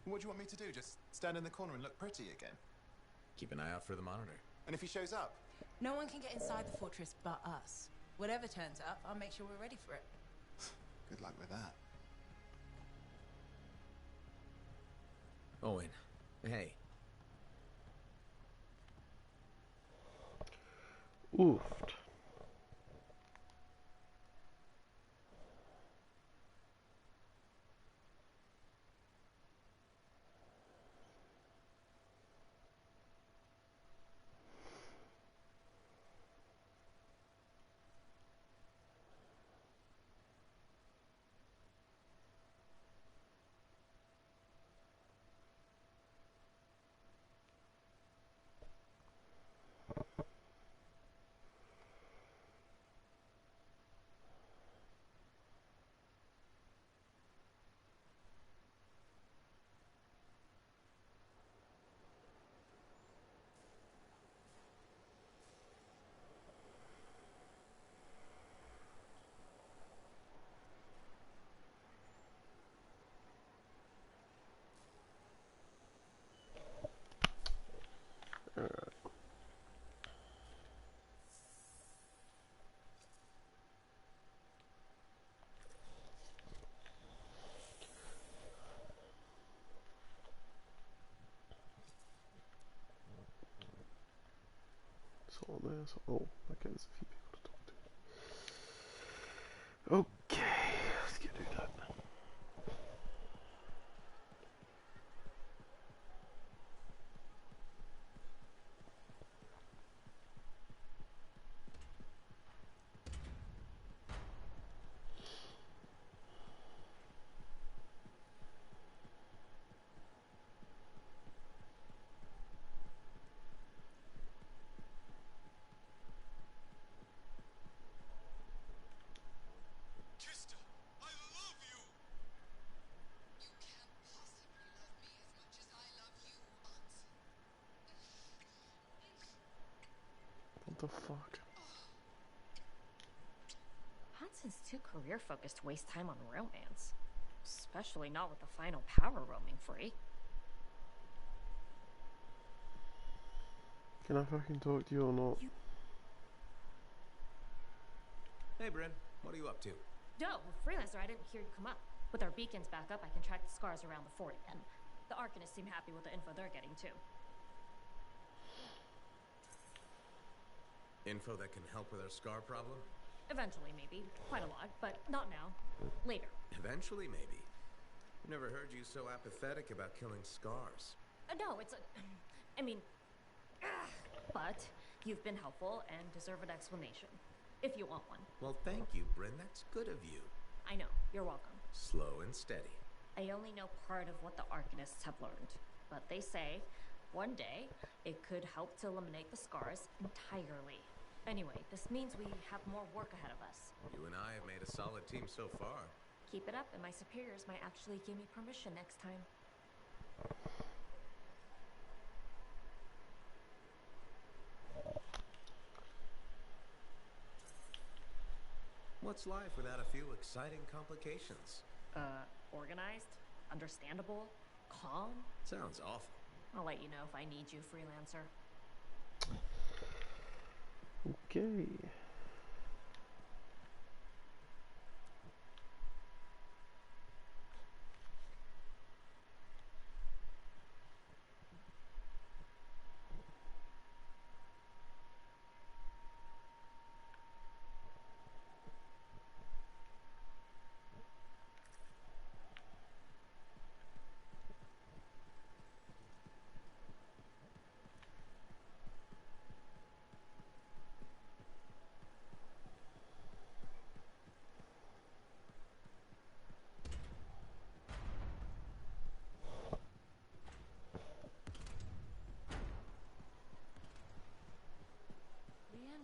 What do you want me to do? Just stand in the corner and look pretty again? Keep an eye out for the monitor. And if he shows up? No one can get inside the fortress but us. Whatever turns up, I'll make sure we're ready for it. Good luck with that. Owen, hey. Oofed. on there. So, oh, okay, there's a few people to talk to. Okay, let's get do that. What the fuck? Hanson's too career-focused to waste time on romance. Especially not with the final power roaming free. Can I fucking talk to you or not? Hey, Bryn. What are you up to? Doe, Freelancer, I didn't hear you come up. With our beacons back up, I can track the scars around the fort again. The Arcanists seem happy with the info they're getting, too. Info that can help with our scar problem? Eventually, maybe. Quite a lot, but not now. Later. Eventually, maybe. I've never heard you so apathetic about killing scars. No, it's a... I mean... But you've been helpful and deserve an explanation. If you want one. Well, thank you, Bryn. That's good of you. I know. You're welcome. Slow and steady. I only know part of what the Arcanists have learned. But they say, one day, it could help to eliminate the scars entirely. Anyway, this means we have more work ahead of us. You and I have made a solid team so far. Keep it up, and my superiors might actually give me permission next time. What's life without a few exciting complications? Organized, understandable, calm. Sounds awful. I'll let you know if I need you, Freelancer. Okay.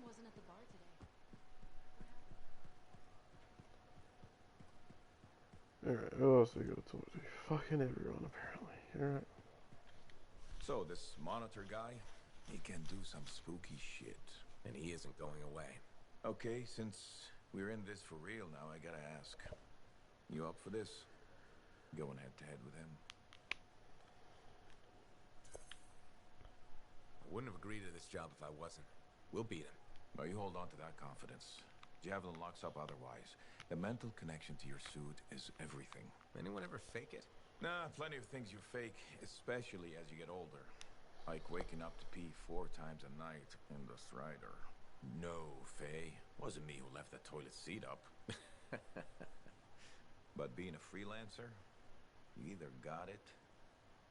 Wasn't at the bar today. Alright, who else we gotta talk to? Fucking everyone, apparently. Alright. So, this monitor guy, he can do some spooky shit. And he isn't going away. Okay, since we're in this for real now, I gotta ask. You up for this? Going head to head with him? I wouldn't have agreed to this job if I wasn't. We'll beat him. Well, you hold on to that confidence. Javelin locks up otherwise. The mental connection to your suit is everything. Anyone ever fake it? Nah, plenty of things you fake, especially as you get older. Like waking up to pee 4 times a night in the Strider. No, Faye. Wasn't me who left the toilet seat up. But being a freelancer, you either got it,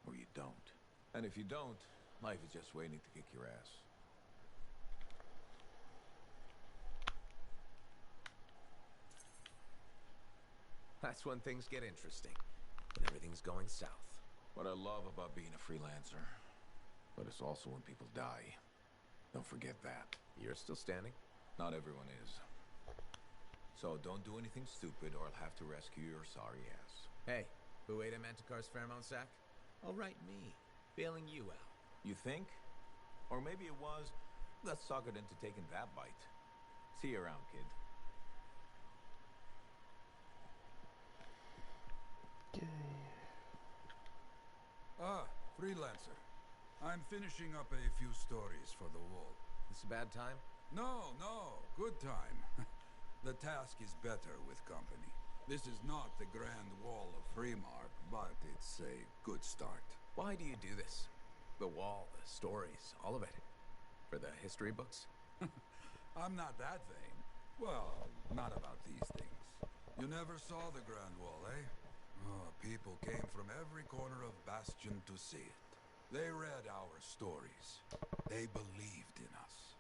or you don't. And if you don't, life is just waiting to kick your ass. That's when things get interesting. When everything's going south. What I love about being a freelancer, but it's also when people die. Don't forget that. You're still standing? Not everyone is. So don't do anything stupid or I'll have to rescue your sorry ass. Hey, who ate a Manticore's pheromone sac? All right, me. Bailing you out. You think? Or maybe it was, let's suck it into taking that bite. See you around, kid. Ah, freelancer. I'm finishing up a few stories for the wall. This a bad time? No, good time. The task is better with company. This is not the Grand Wall of Freemark, but it's a good start. Why do you do this? The wall, the stories, all of it. For the history books? I'm not that vain. Well, not about these things. You never saw the Grand Wall, eh? Oh, people came from every corner of Bastion to see it. They read our stories. They believed in us.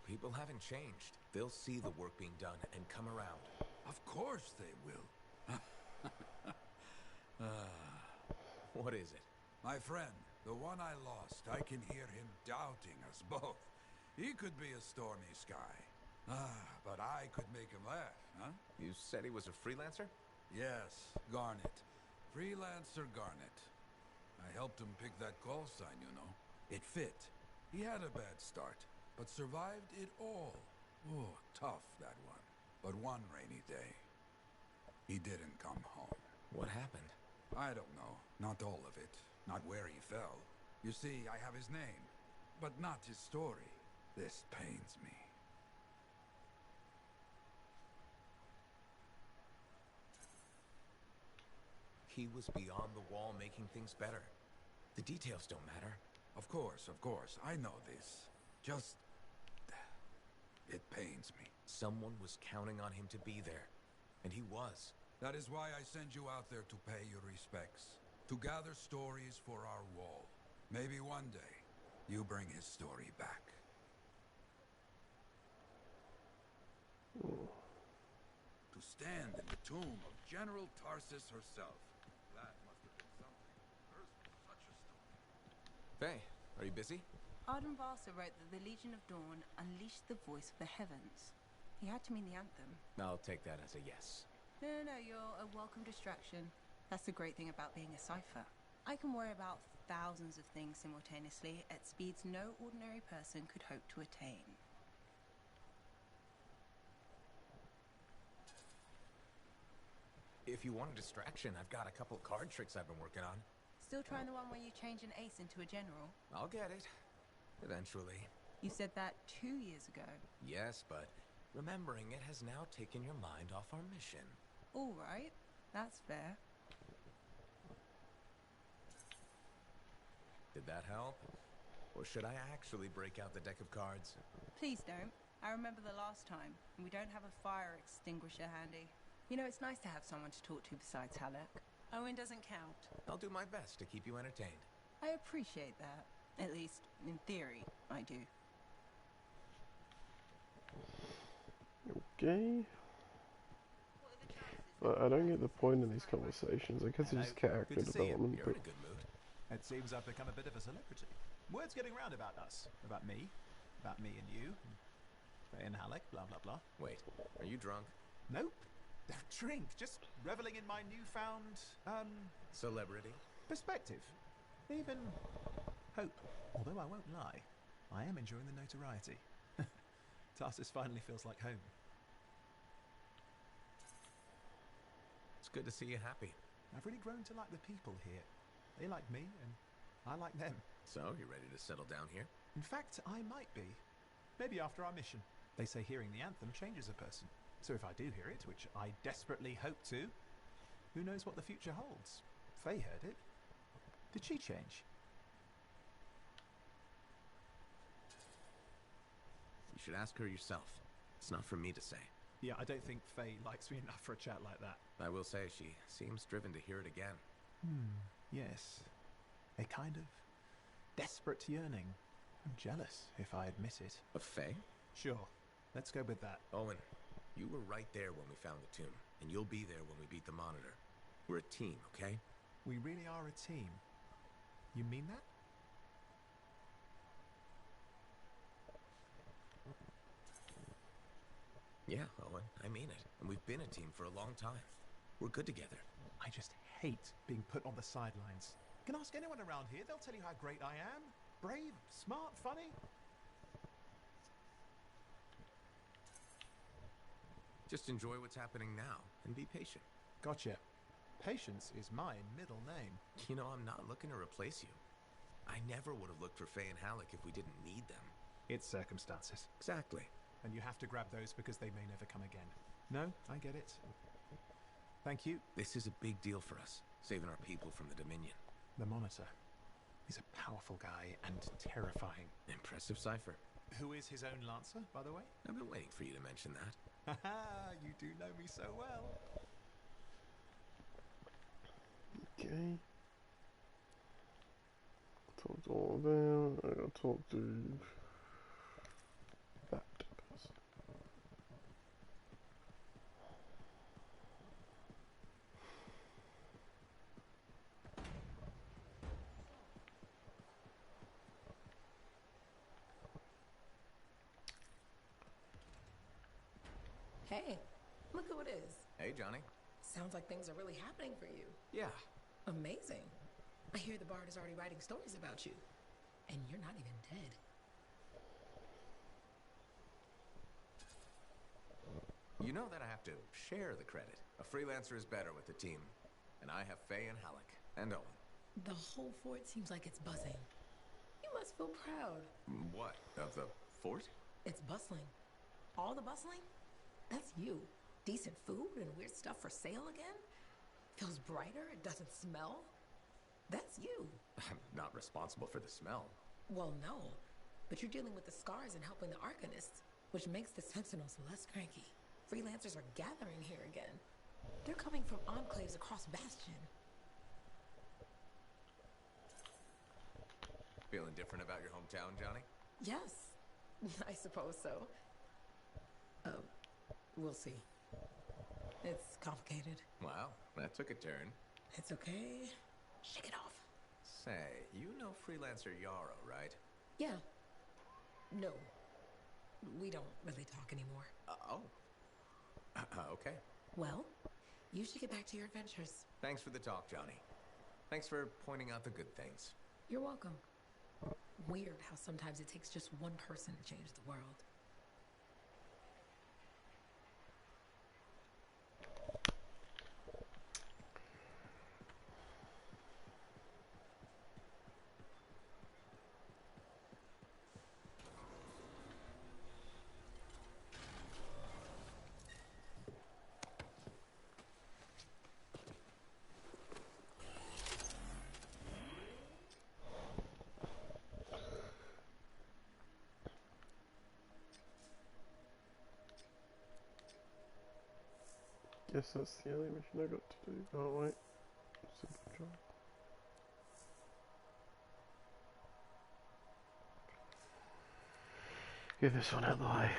People haven't changed. They'll see the work being done and come around. Of course they will. What is it? My friend, the one I lost, I can hear him doubting us both. He could be a stormy sky. But I could make him laugh, huh? You said he was a freelancer? Yes, Garnet. Freelancer Garnet. I helped him pick that call sign, you know. It fit. He had a bad start, but survived it all. Oh, tough, that one. But one rainy day, he didn't come home. What happened? I don't know. Not all of it. Not where he fell. You see, I have his name, but not his story. This pains me. He was beyond the wall making things better. The details don't matter. Of course, I know this. Just... it pains me. Someone was counting on him to be there. And he was. That is why I send you out there to pay your respects. To gather stories for our wall. Maybe one day, you bring his story back. To stand in the tomb of General Tarsus herself. That must have been something. Hers was such a story. Faye, are you busy? Arden Varsa wrote that the Legion of Dawn unleashed the voice of the heavens. He had to mean the Anthem. I'll take that as a yes. No, you're a welcome distraction. That's the great thing about being a cipher. I can worry about thousands of things simultaneously at speeds no ordinary person could hope to attain. If you want a distraction, I've got a couple card tricks I've been working on. Still trying the one where you change an ace into a general? I'll get it. Eventually. You said that 2 years ago. Yes, but remembering it has now taken your mind off our mission. All right. That's fair. Did that help? Or should I actually break out the deck of cards? Please don't. I remember the last time, and we don't have a fire extinguisher handy. You know, it's nice to have someone to talk to besides Halleck. Owen doesn't count. I'll do my best to keep you entertained. I appreciate that. At least, in theory, I do. Okay. But I don't get the point in these conversations. I guess it's just character development. You're in a good mood. It seems I've become a bit of a celebrity. Word's getting round about us. About me and you. Faye and Halleck, blah blah blah. Wait, are you drunk? Nope. Don't drink. Just reveling in my newfound, celebrity? Perspective. Even hope. Although I won't lie, I am enjoying the notoriety. Tarsus finally feels like home. It's good to see you happy. I've really grown to like the people here. They like me, and I like them. So, you ready to settle down here? In fact, I might be. Maybe after our mission. They say hearing the anthem changes a person. So if I do hear it, which I desperately hope to, who knows what the future holds? Faye heard it. Did she change? You should ask her yourself. It's not for me to say. Yeah, I don't think Faye likes me enough for a chat like that. I will say she seems driven to hear it again. Yes. A kind of desperate yearning. I'm jealous, if I admit it. Of Faye? Sure. Let's go with that. Owen, you were right there when we found the tomb, and you'll be there when we beat the Monitor. We're a team, okay? We really are a team. You mean that? Yeah, Owen, I mean it. And we've been a team for a long time. We're good together. I just hate being put on the sidelines. You can ask anyone around here, they'll tell you how great I am. Brave, smart, funny. Just enjoy what's happening now, and be patient. Gotcha. Patience is my middle name. You know, I'm not looking to replace you. I never would have looked for Faye and Halleck if we didn't need them. It's circumstances. Exactly. And you have to grab those because they may never come again. No, I get it. Thank you. This is a big deal for us, saving our people from the Dominion. The Monitor. He's a powerful guy and terrifying. Impressive cipher. Who is his own Lancer, by the way? I've been waiting for you to mention that. Haha, you do know me so well. Okay. Talk to all of them. I gotta talk to that person. Hey, look who it is. Hey, Johnny. Sounds like things are really happening for you. Yeah. Amazing. I hear the Bard is already writing stories about you. And you're not even dead. You know that I have to share the credit. A freelancer is better with the team. And I have Faye and Halleck. And Owen. The whole fort seems like it's buzzing. You must feel proud. What? Of the fort? It's bustling. All the bustling? That's you. Decent food and weird stuff for sale again? Feels brighter, it doesn't smell? That's you. I'm not responsible for the smell. Well, no. But you're dealing with the scars and helping the Arcanists, which makes the Sentinels less cranky. Freelancers are gathering here again. They're coming from enclaves across Bastion. Feeling different about your hometown, Johnny? Yes, I suppose so. We'll see. It's complicated. Wow, that took a turn. It's okay. Shake it off. Say, you know freelancer Yarrow, right? Yeah. No. We don't really talk anymore. Okay. Well, you should get back to your adventures. Thanks for the talk, Johnny. Thanks for pointing out the good things. You're welcome. Weird how sometimes it takes just one person to change the world. Guess that's the only mission I got to do. Oh wait. Simple job. Get this one out of the way.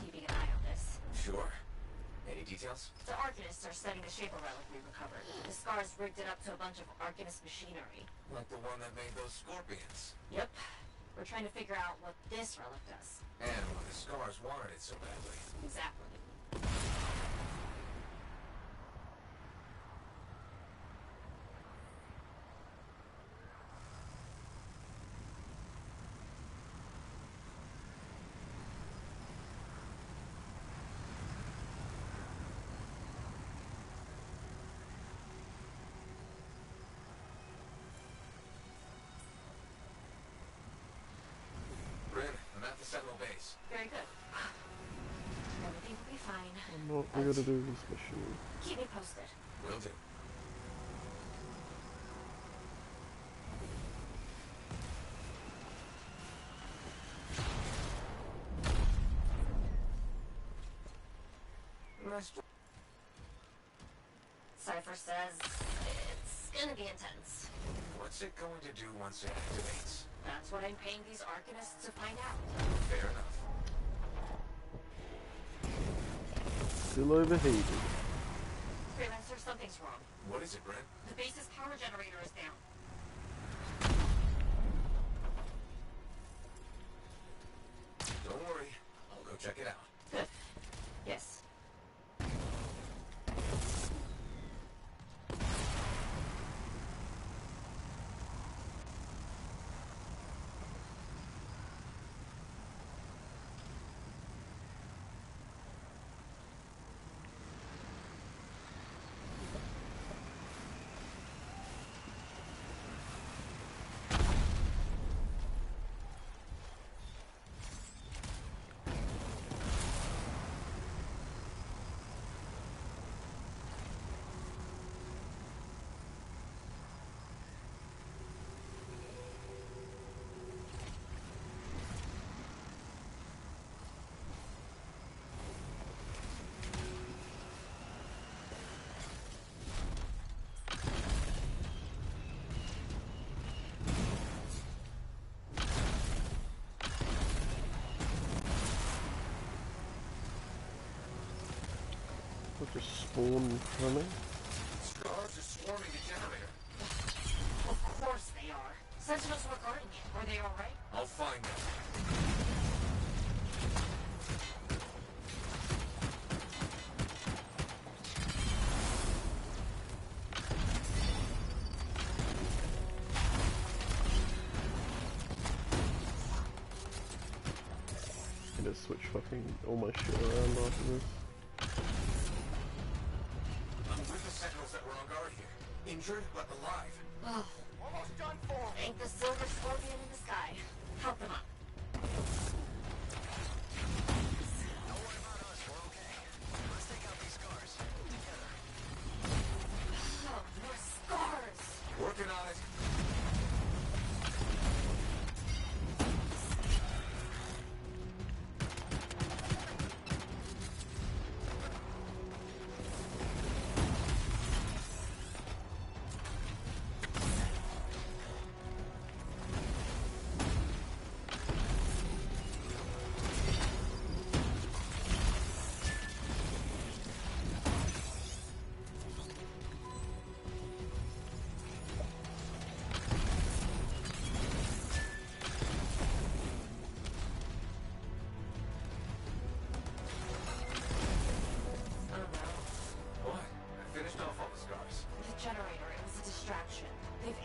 Keeping an eye on this. Sure. Any details? The Arcanists are studying the Shaper relic we recovered. The scars rigged it up to a bunch of Arcanist machinery. Like the one that made those scorpions. Yep. We're trying to figure out what this relic does. And why the scars wanted it so badly. Exactly. base. Very good. Everything will be fine. I'm not gonna do this mission. Keep me posted. Will do. Cypher says it's gonna be intense. What's it going to do once it activates? That's what I'm paying these Arcanists to find out. Fair enough. Still overheated. Freelancer, something's wrong. What is it, Brent? The base's power generator is down. Don't worry. I'll go check it out. Good. Yes. Just spawn from me. Scars are swarming the generator. Of course they are. Sentinels were guarding it. Were they alright? I'll find them. I'm gonna switch fucking all my shit around after this. Sentinels that were on guard here. Injured, but alive. Oh. Almost done for. Thank the silver scorpion in the sky. Help them up. Don't worry about us, we're okay. Let's take out these scars. Together. Oh, more scars. Working on it.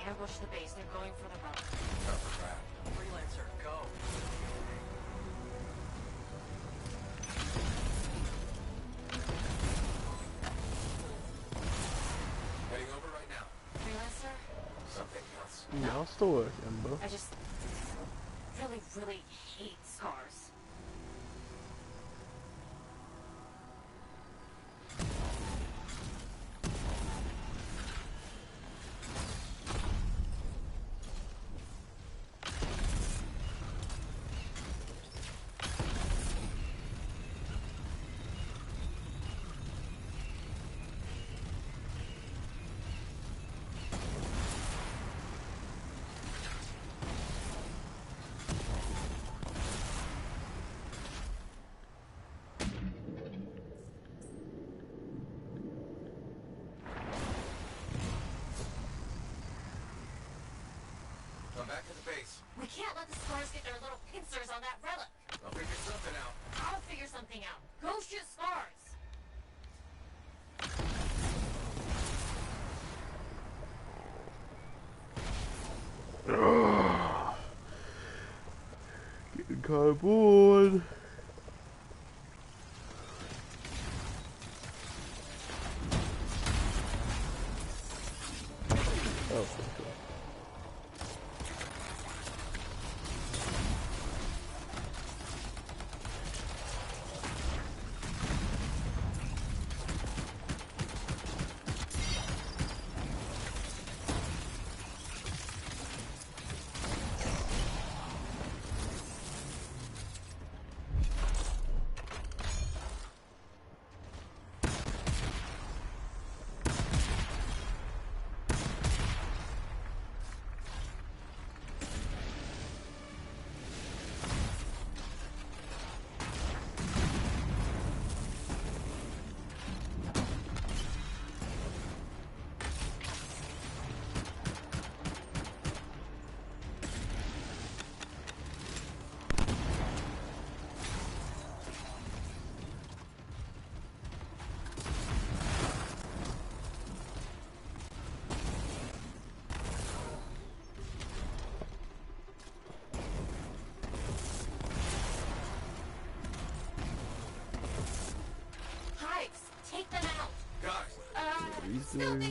Ambush the base. They're going for the run. Cover crap. Freelancer, go. Heading over right now. Freelancer? Something else. No, I'll still work, Ember. I just really hate scars. Back to the base. We can't let the scars get their little pincers on that relic. I'll figure something out. I'll figure something out. Go shoot scars. Getting kind of bored. Oh, okay. dudes.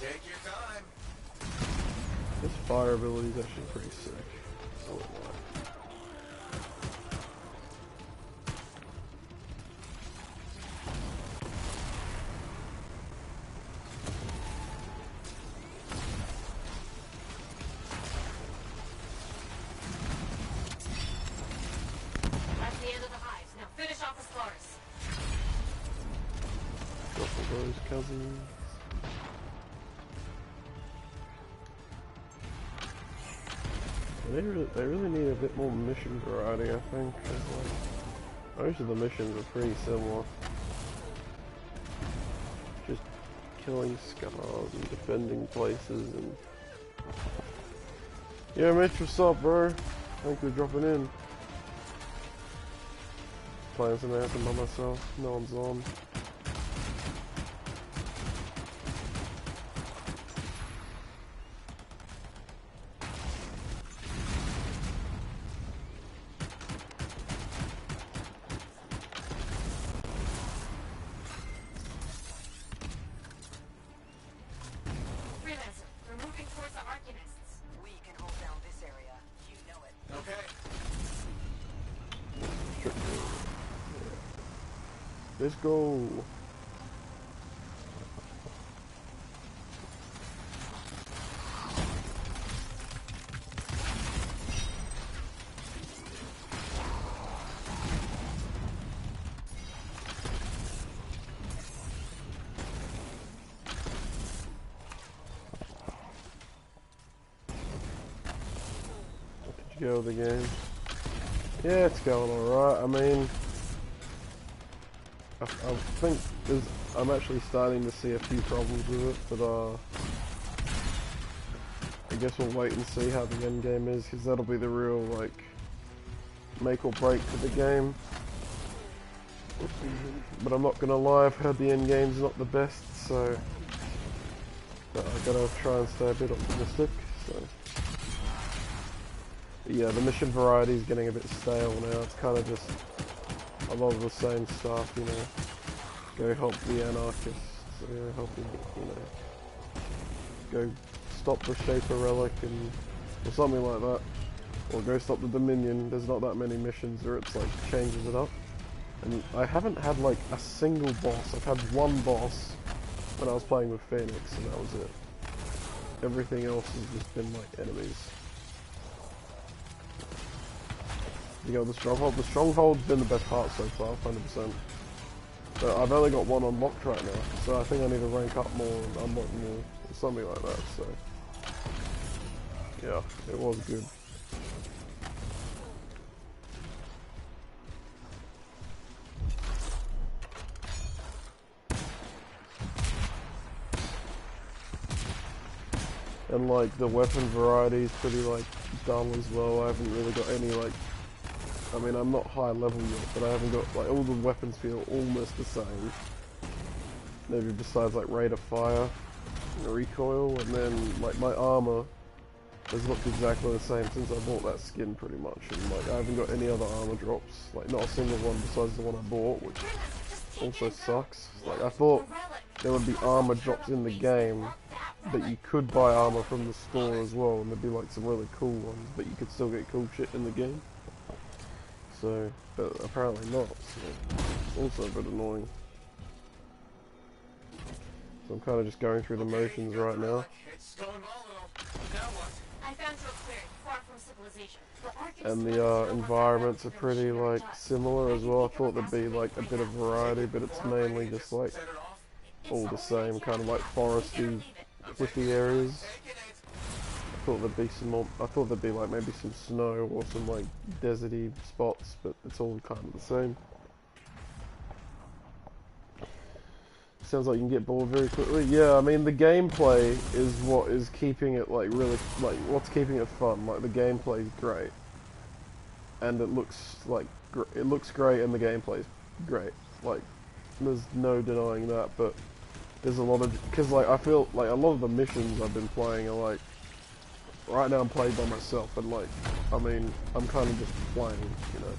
Take your time. This fire ability is actually pretty sick. I won't lie. That's the end of the hives. Now finish off the scars. Couple of those cousins. They really need a bit more mission variety, I think. 'Cause, like, most of the missions are pretty similar. Just killing scars and defending places and... Yeah, Mitch, what's up, bro? Thank you for dropping in. Playing some Anthem by myself. No one's on. Freelancer, we're moving towards the Arcanists. We can hold down this area. You know it. Okay. Let's go. Did you go with the game? Yeah, it's going alright. I mean, I think I'm actually starting to see a few problems with it, but I guess we'll wait and see how the end game is, because that'll be the real, like, make or break for the game. But I'm not gonna lie, I've heard the end game's not the best, so I gotta try and stay a bit optimistic. So but yeah, the mission variety is getting a bit stale now. It's kind of just a lot of the same stuff, you know. Go help the anarchists, help them, you know. Go stop the Shaper Relic or something like that. Or go stop the Dominion. There's not that many missions where it's like changes it up. And I haven't had like a single boss. I've had one boss when I was playing with Phoenix, and that was it. Everything else has just been like enemies. You know, the Stronghold. The Stronghold's been the best part so far, 100%. But I've only got one unlocked right now, so I think I need to rank up more and unlock more, or something like that, so... Yeah, it was good. And like, the weapon variety is pretty like, dull as well. I haven't really got any like... I mean, I'm not high level yet, but I haven't got, like, all the weapons feel almost the same. Maybe besides, like, rate of fire, and recoil, and then, like, my armor has looked exactly the same since I bought that skin, pretty much. And, like, I haven't got any other armor drops. Like, not a single one besides the one I bought, which also sucks. Like, I thought there would be armor drops in the game, but you could buy armor from the store as well, and there'd be, like, some really cool ones, but you could still get cool shit in the game. So, but apparently not, so it's also a bit annoying. So I'm kind of just going through the motions right now. I found your clearing, far from civilization. And the environments are pretty, like, similar as well. I thought there'd be, like, a bit of variety, but it's mainly just, like, all the same, kind of like foresty, cliffy areas. I thought there'd be some more, I thought there'd be like maybe some snow or some like deserty spots, but it's all kind of the same. Sounds like you can get bored very quickly. Yeah, I mean the gameplay is what is keeping it like really, like what's keeping it fun. Like the gameplay is great, and it looks like it looks great, and the gameplay is great. Like there's no denying that, but there's a lot of, because like I feel like a lot of the missions I've been playing are like, right now I'm playing by myself, and like, I mean, I'm kind of just playing, you know.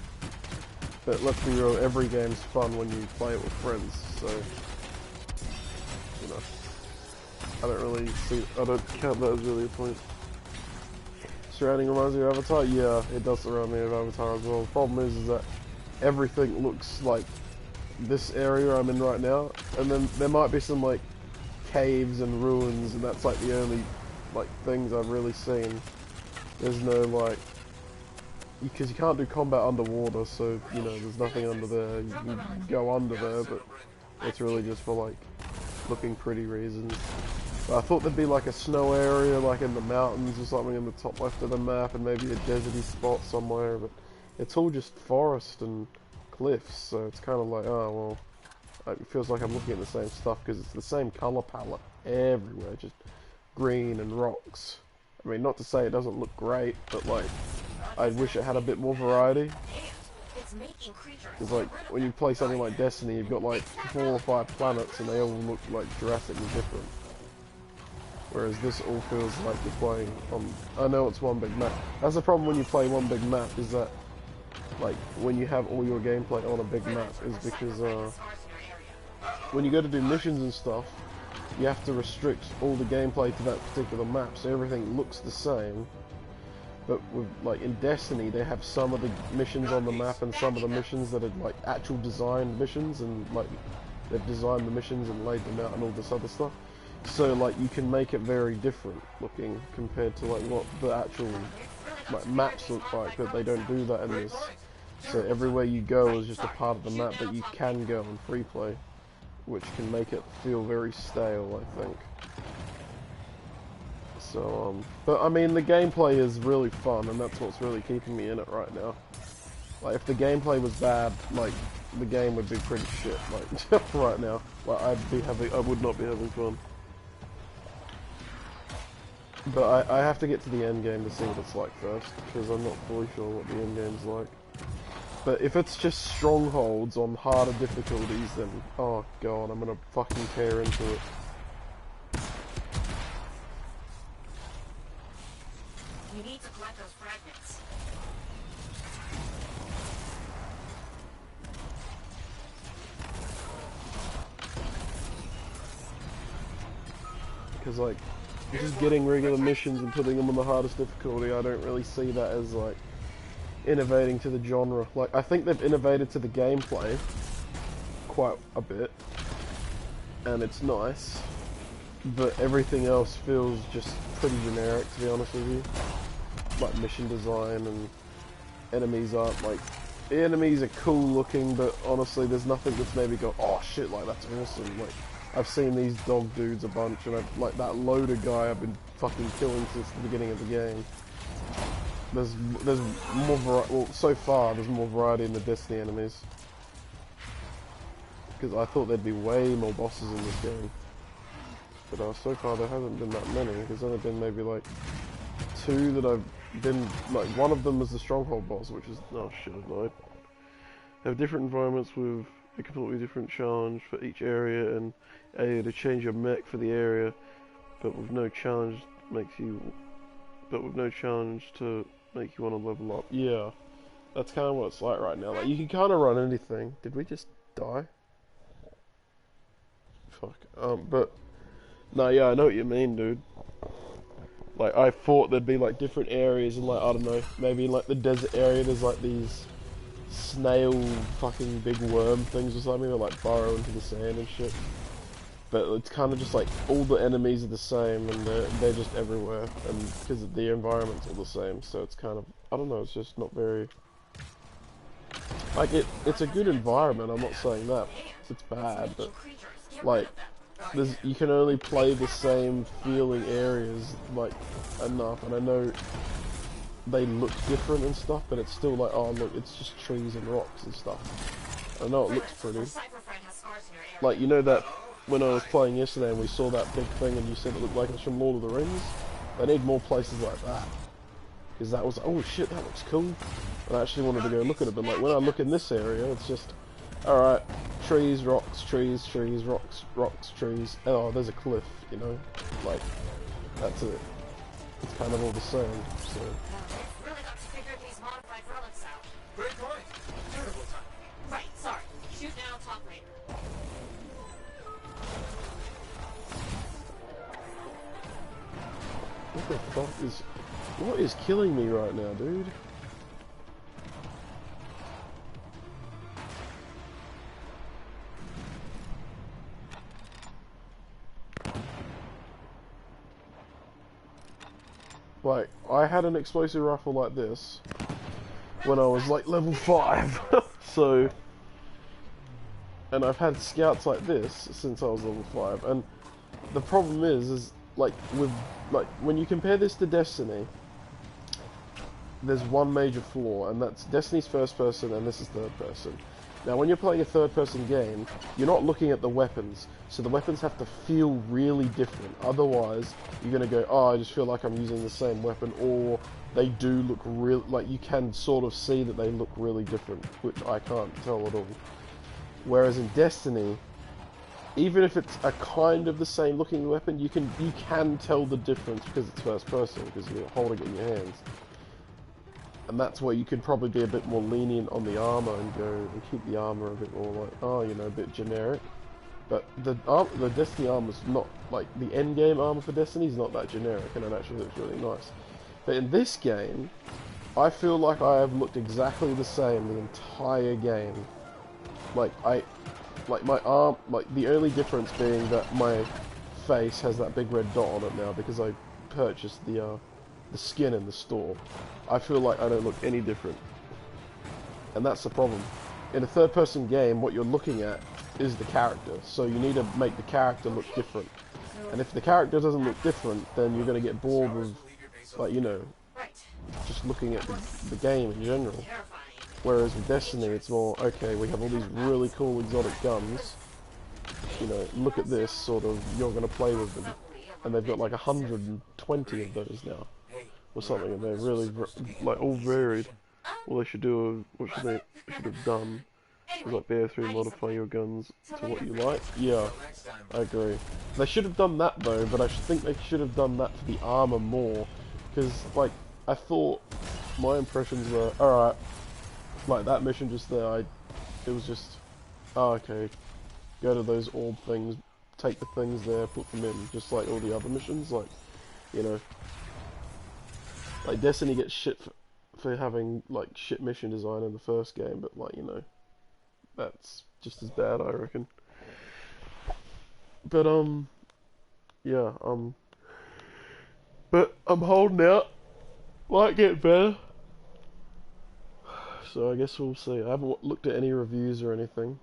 But let's be real, every game's fun when you play it with friends, so, you know. I don't really see. I don't count that as really a point. Surrounding reminds me of Avatar. Yeah, it does surround me of Avatar as well. The problem is that everything looks like this area I'm in right now, and then there might be some like caves and ruins, and that's like the only like things I've really seen. There's no like, because you can't do combat underwater, so you know there's nothing under there. You can go under there, but it's really just for like looking pretty reasons. But I thought there'd be like a snow area like in the mountains or something in the top left of the map, and maybe a deserty spot somewhere, but it's all just forest and cliffs, so it's kind of like, oh well, it feels like I'm looking at the same stuff because it's the same color palette everywhere, just green and rocks. I mean, not to say it doesn't look great, but like, I wish it had a bit more variety. Because like, when you play something like Destiny, you've got like 4 or 5 planets and they all look like drastically different. Whereas this all feels like you're playing on, I know it's one big map. That's the problem when you play one big map, is that like when you have all your gameplay on a big map, is because when you go to do missions and stuff, you have to restrict all the gameplay to that particular map, so everything looks the same. But with like in Destiny, they have some of the missions on the map and some of the missions that are like actual designed missions, and like they've designed the missions and laid them out and all this other stuff. So like you can make it very different looking compared to like what the actual like maps look like, but they don't do that in this. So everywhere you go is just a part of the map that you can go in free play, which can make it feel very stale, I think. So but I mean the gameplay is really fun, and that's what's really keeping me in it right now. Like if the gameplay was bad, like the game would be pretty shit. Like right now, like I would not be having fun. But I have to get to the end game to see what it's like first, because I'm not fully sure what the end game's like. But if it's just strongholds on harder difficulties, then oh god, I'm gonna fucking tear into it. You need to collect those fragments. Because like, just getting regular missions and putting them on the hardest difficulty, I don't really see that as like innovating to the genre. Like, I think they've innovated to the gameplay quite a bit, and it's nice, but everything else feels just pretty generic, to be honest with you. Like mission design, and enemies aren't like, the enemies are cool looking, but honestly there's nothing that's maybe got, oh shit, like that's awesome. Like I've seen these dog dudes a bunch, and I've, like that loader guy I've been fucking killing since the beginning of the game. There's more variety, well so far there's more variety in the Destiny enemies. Because I thought there'd be way more bosses in this game. But so far there hasn't been that many. There's only been maybe like 2 that I've been, like one of them was the stronghold boss, which is, oh shit, I lied. They have different environments with a completely different challenge for each area, and to change your mech for the area, but with no challenge to make you want to level up. Yeah, that's kind of what it's like right now. Like you can kind of run anything. Did we just die? Fuck. But no, yeah, I know what you mean, dude. Like I thought there'd be like different areas, and like I don't know, maybe in like the desert area there's like these snail fucking big worm things or something that like burrow into the sand and shit. But it's kind of just like all the enemies are the same, and they're just everywhere, and because the environment's all the same, so it's kind of, I don't know, it's just not very, like it's a good environment, I'm not saying that it's bad, but like you can only play the same feeling areas like enough, and I know they look different and stuff, but it's still like, oh look, it's just trees and rocks and stuff. I know it looks pretty. Like, you know that when I was playing yesterday and we saw that big thing and you said it looked like it's from Lord of the Rings? They need more places like that. Because that was, oh shit, that looks cool. And I actually wanted to go look at it, but like when I look in this area, it's just, alright, trees, rocks, trees, trees, rocks, rocks, trees. Oh, there's a cliff, you know? Like, that's it. It's kind of all the same, so. Really got to figure these modified relics out. Great point. Terrible time. Right, sorry. Shoot now, talk later. What is killing me right now, dude? Like, I had an explosive rifle like this when I was like level 5, so, and I've had scouts like this since I was level 5, and the problem is like, when you compare this to Destiny, there's one major flaw, and that's Destiny's first person and this is third person. Now, when you're playing a third-person game, you're not looking at the weapons, so the weapons have to feel really different. Otherwise, you're going to go, oh, I just feel like I'm using the same weapon, or they do look real, like you can sort of see that they look really different, which I can't tell at all. Whereas in Destiny, even if it's a kind of the same looking weapon, you can tell the difference because it's first person, because you're holding it in your hands. And that's where you could probably be a bit more lenient on the armor and go and keep the armor a bit more like, oh, you know, a bit generic. But the Destiny armor's not, like, the end game armor for Destiny is not that generic, and it actually looks really nice. But in this game, I feel like I have looked exactly the same the entire game. Like, my arm, like, the only difference being that my face has that big red dot on it now because I purchased the skin in the store. I feel like I don't look any different. And that's the problem. In a third-person game, what you're looking at is the character, so you need to make the character look different. And if the character doesn't look different, then you're going to get bored with, like, you know, just looking at the game in general. Whereas with Destiny, it's more, okay, we have all these really cool exotic guns, you know, look at this, sort of, you're going to play with them. And they've got like 120 of those now, or something, and they're really, like, all varied. All they should do, what should they should have done, is like BO3 modify your guns to what you like. Yeah, I agree. They should have done that though, but I think they should have done that for the armor more, because, like, I thought my impressions were, alright, like that mission just there, it was just, oh, okay, go to those orb things, take the things there, put them in, just like all the other missions, like, you know, like Destiny gets shit for having, like, shit mission design in the first game, but, like, you know, that's just as bad, I reckon. But, yeah, but I'm holding out, might get better, so I guess we'll see. I haven't looked at any reviews or anything.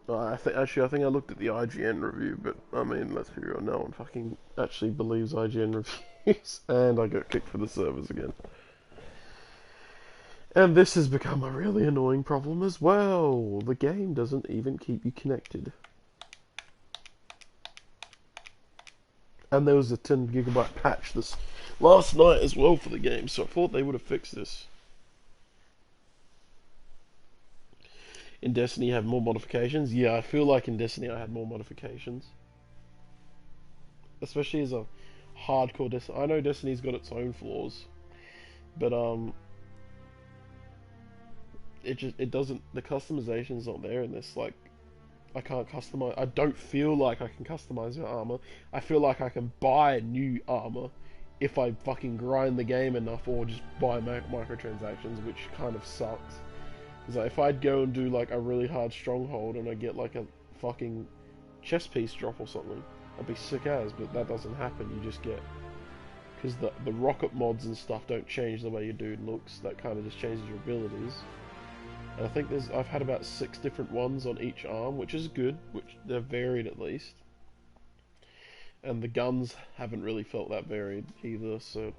I think I looked at the IGN review, but I mean, let's be real, no one fucking actually believes IGN reviews, and I got kicked for the servers again. And this has become a really annoying problem as well. The game doesn't even keep you connected. And there was a 10 gigabyte patch this last night as well for the game, so I thought they would have fixed this. In Destiny you have more modifications? Yeah, I feel like in Destiny I had more modifications. Especially as a hardcore Destiny. I know Destiny's got its own flaws, but it doesn't, the customization's not there in this. Like, I can't customize, I don't feel like I can customize my armor. I feel like I can buy new armor if I fucking grind the game enough, or just buy microtransactions, which kind of sucks. Because, like, if I'd go and do, like, a really hard stronghold and I get, like, a fucking chest piece drop or something, I'd be sick as, but that doesn't happen. You just get, because the rocket mods and stuff don't change the way your dude looks, that kind of just changes your abilities. And I think I've had about 6 different ones on each arm, which is good, which they're varied at least. And the guns haven't really felt that varied either, so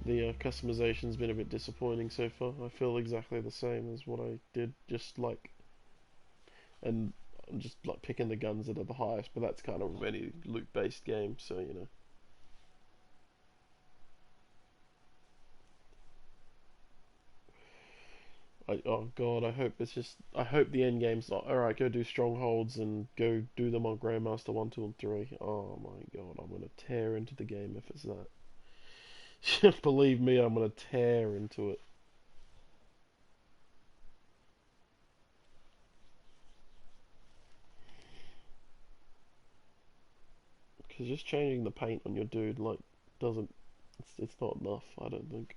the customization's been a bit disappointing so far. I feel exactly the same as what I did, just like, and I'm just like picking the guns that are the highest, but that's kind of any loot-based game, so you know. Oh god, I hope the end game's not, alright, go do strongholds and go do them on Grandmaster 1, 2, and 3. Oh my god, I'm gonna tear into the game if it's that. Believe me, I'm gonna tear into it. Because just changing the paint on your dude, like, doesn't... It's not enough, I don't think.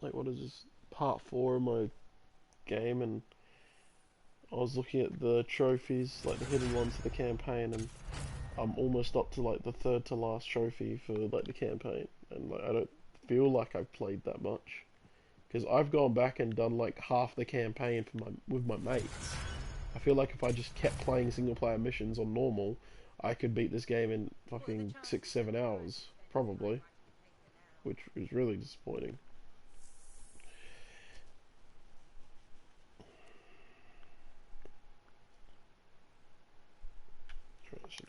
Like, what is this? Part 4 of my game, and I was looking at the trophies, like the hidden ones for the campaign, and I'm almost up to like the third to last trophy for like the campaign, and like I don't feel like I've played that much, because I've gone back and done like half the campaign for with my mates. I feel like if I just kept playing single player missions on normal, I could beat this game in fucking 6-7 hours, probably, which is really disappointing.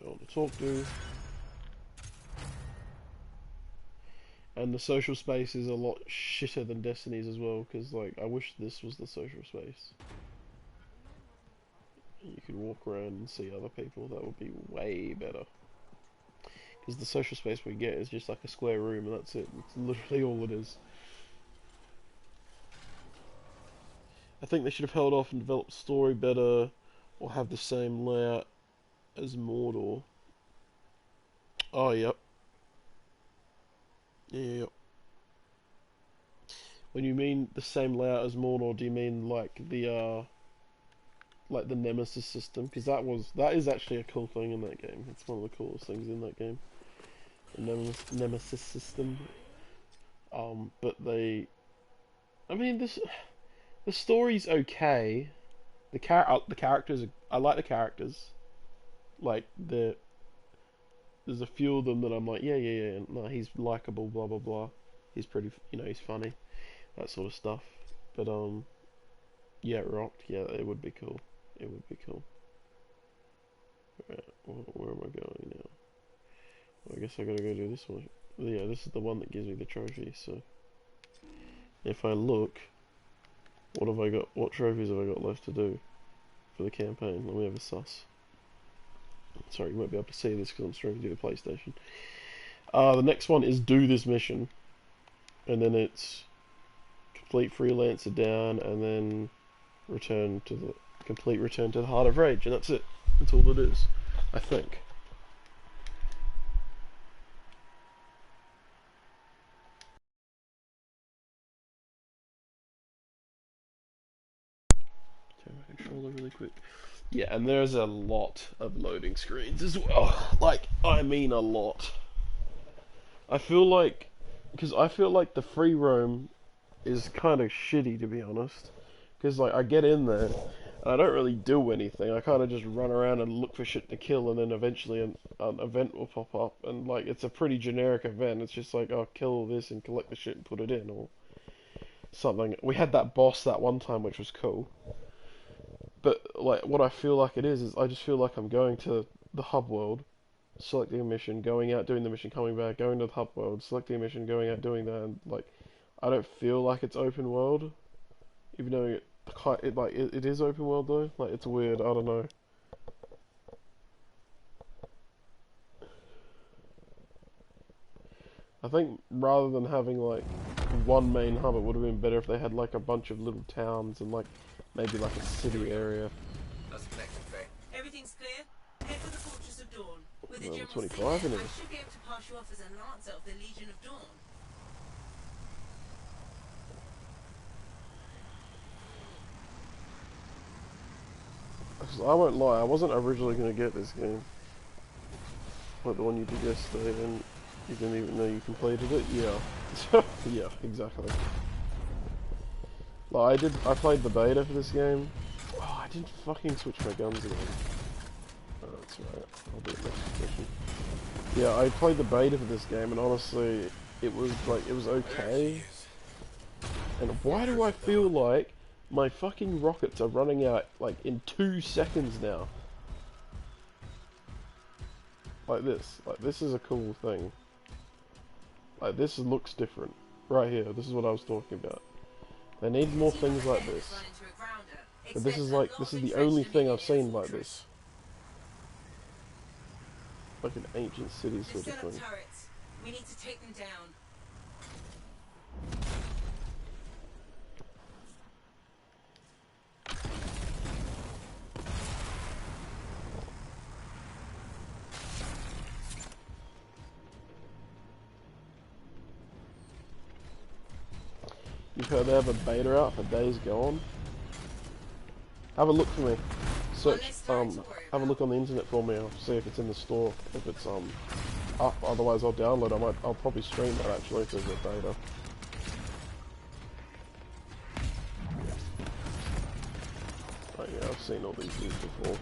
I want to talk to. And the social space is a lot shitter than Destiny's as well, because like I wish this was the social space. You could walk around and see other people, that would be way better. Because the social space we get is just like a square room and that's it. It's literally all it is. I think they should have held off and developed the story better, or have the same layout as Mordor. Oh, yep. Yep. When you mean the same layout as Mordor, do you mean like the Nemesis system? Because that is actually a cool thing in that game. It's one of the coolest things in that game. The Nemesis system. But I mean, the story's okay. The characters, I like the characters. Like there's a few of them that I'm like, yeah, no, he's likable, blah blah blah. He's pretty, he's funny, that sort of stuff. But yeah, it rocked. Yeah, it would be cool. It would be cool. Right, where am I going now? Well, I guess I gotta go do this one. Yeah, this is the one that gives me the trophy. So if I look, what have I got? What trophies have I got left to do for the campaign? Let me have a suss. Sorry, you won't be able to see this because I'm streaming to the PlayStation. The next one is do this mission, and then it's complete freelancer down, and then complete return to the Heart of Rage, and that's it. That's all it is, I think. Turn my controller really quick. Yeah, and there's a lot of loading screens as well. Like, I mean a lot. I feel like the free roam is kind of shitty, to be honest. Because like I get in there and I don't really do anything. I kind of just run around and look for shit to kill, and then eventually an event will pop up, and like it's a pretty generic event. It's just like, oh, kill all this and collect the shit and put it in, or something. We had that boss that one time, which was cool. But like what I feel like it is I just feel like I'm going to the hub world, selecting a mission, going out, doing the mission, coming back, going to the hub world, selecting a mission, going out, doing that, and like I don't feel like it's open world, even though it is open world though. Like it's weird. I don't know. I think rather than having like one main hub, it would have been better if they had like a bunch of little towns and like maybe like a city area. That's connected, Faye. Everything's clear. Head for the Fortress of Dawn. With the Level General 25 in I here. should be able to pass you off as a lancer of the Legion of Dawn. I won't lie, I wasn't originally going to get this game. Like the one you did yesterday, and you didn't even know you completed it? Yeah. Yeah, exactly. Like, I played the beta for this game. Oh, I didn't fucking switch my guns again. Oh, that's right. I'll do it next mission. Yeah, I played the beta for this game, and honestly, it was okay. And why do I feel like my fucking rockets are running out, like, in 2 seconds now? Like this is a cool thing. Like, this looks different. Right here, this is what I was talking about. They need more things like this. But this is like, this is the only thing I've seen like this. Like an ancient city sort of thing. Turrets. We need to take them down. You've heard they have a beta out for Days Gone? Have a look for me. Search, have a look on the internet for me. I'll see if it's in the store. If it's up, otherwise I'll download. I'll probably stream that actually if there's a beta. Oh yeah, I've seen all these things before.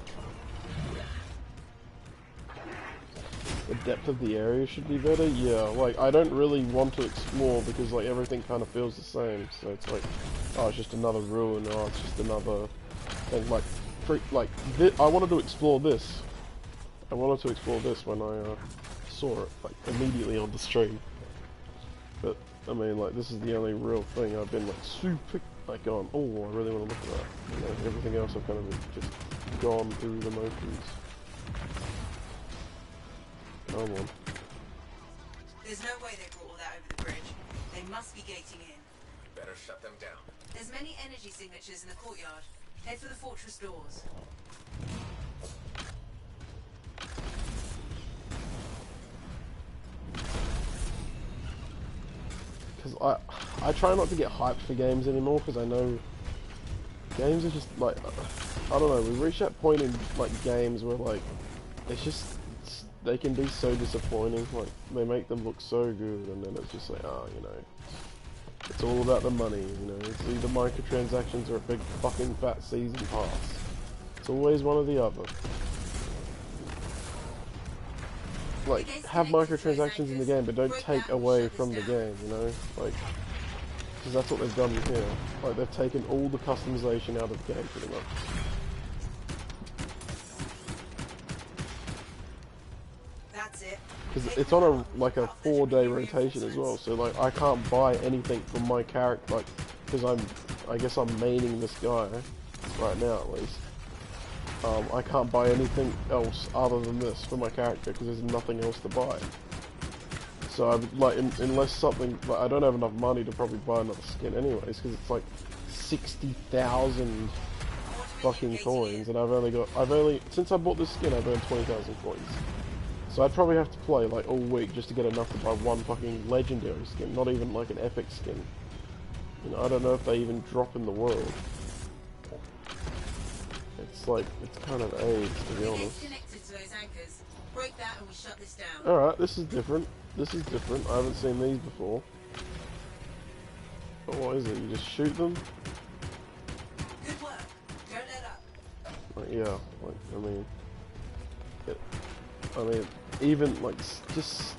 The depth of the area should be better. Yeah, like I don't really want to explore because like everything kind of feels the same. So it's like, oh, it's just another ruin. Oh, it's just another thing. I wanted to explore this. I wanted to explore this when I saw it like immediately on the stream. But I mean, like this is the only real thing I've been like super like gone. Oh, I really want to look at that. You know, everything else I've kind of just gone through the motions. Come on. There's no way they brought all that over the bridge. They must be gating in. We better shut them down. There's many energy signatures in the courtyard. Head for the fortress doors. Because I try not to get hyped for games anymore because I know games are just like, I don't know, we reach that point in like games where like it's just they can be so disappointing. Like they make them look so good and then it's just like, oh, you know, it's all about the money, you know, it's either microtransactions or a big fucking fat season pass. It's always one or the other. Like, have microtransactions in the game, but don't take away from the game, you know? Like, because that's what they've done here. Like, they've taken all the customization out of the game, pretty much. That's it. Because it's on a, like, a 4-day rotation as well, so, like, I can't buy anything from my character, like, because I guess I'm maining this guy, right now at least. I can't buy anything else other than this for my character because there's nothing else to buy. So I like, unless something, like, I don't have enough money to probably buy another skin anyways because it's like 60,000 fucking coins, and since I bought this skin I've earned 20,000 coins. So I'd probably have to play like all week just to get enough to buy one fucking legendary skin, not even like an epic skin. You know, I don't know if they even drop in the world. It's like, it's kind of AIDS, to be honest. Alright, this is different. This is different. I haven't seen these before. But what is it? You just shoot them? Good work. Don't let up. Like, yeah, like, I mean, even, like, just,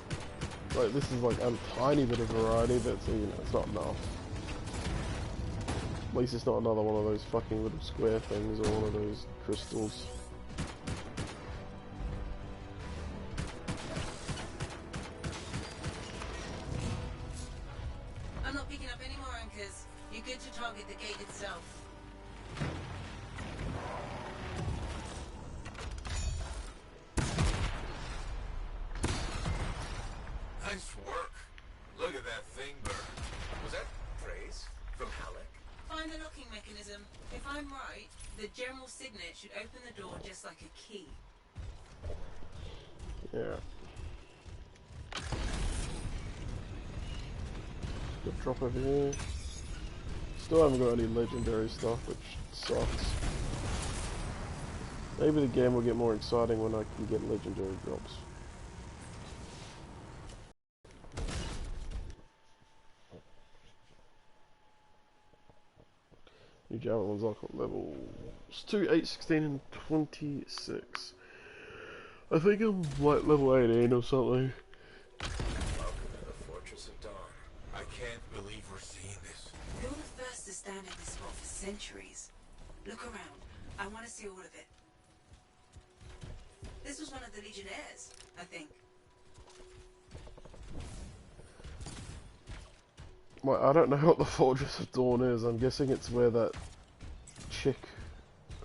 like, this is, like, a tiny bit of variety, but, you know, it's not enough. At least it's not another one of those fucking little square things or one of those crystals. I'm not picking up any more anchors. You're good to target the gate itself. Nice work. Look at that thing burn. Was that praise from Halleck? Find the locking mechanism. If I'm right, the general signet should open the door just like a key. Yeah. Good drop over here. Still haven't got any legendary stuff, which sucks. Maybe the game will get more exciting when I can get legendary drops. New javelins lock at levels 2, 8, 16 and 26. I think I'm like level 18 or something. Welcome to the Fortress of Dawn. I can't believe we're seeing this. You're the first to stand in this spot for centuries. Look around. I want to see all of it. This was one of the Legionnaires, I think. Well, I don't know what the Fortress of Dawn is. I'm guessing it's where that chick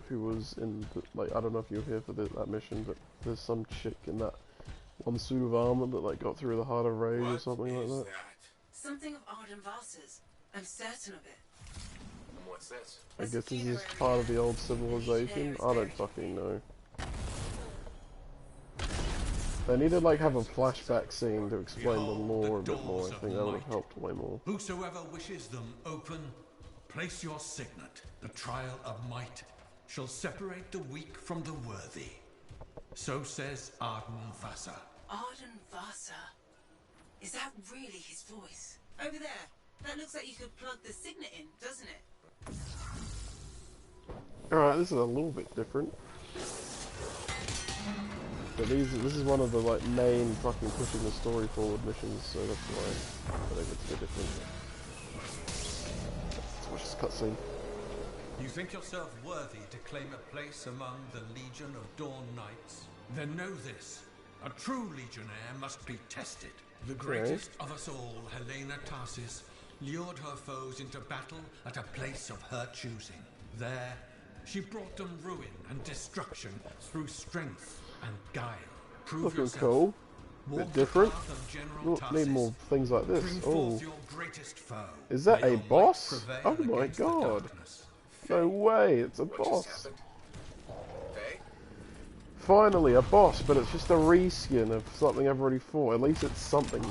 who was in, like, I don't know if you were here for that mission, but there's some chick in that one suit of armor that, like, got through the heart of Rage or something like that. Something of Arden Vasa's. I'm certain of it. And what's this? I guess this is part of the old civilization? I don't fucking know. They need to, like, have a flashback scene to explain the lore a bit more. I think that would have helped way more. Whosoever wishes them open, place your signet. The trial of might shall separate the weak from the worthy. So says Arden Vasa. Arden Vasa? Is that really his voice? Over there. That looks like you could plug the signet in, doesn't it? Alright, this is a little bit different. But this is one of the, like, main fucking pushing the story forward missions, so that's why I think it's a bit different. Let's watch this cutscene. You think yourself worthy to claim a place among the Legion of Dawn Knights? Then know this. A true legionnaire must be tested. The greatest of us all, Helena Tarsis, lured her foes into battle at a place of her choosing. There, she brought them ruin and destruction through strength and guile. Prove Looking yourself. cool. Bit different. Look, Need more things like this. Oh. Foe. Is that a boss? Oh my god. No way, it's a boss. Finally, a boss, but it's just a reskin of something I've already fought. At least it's something.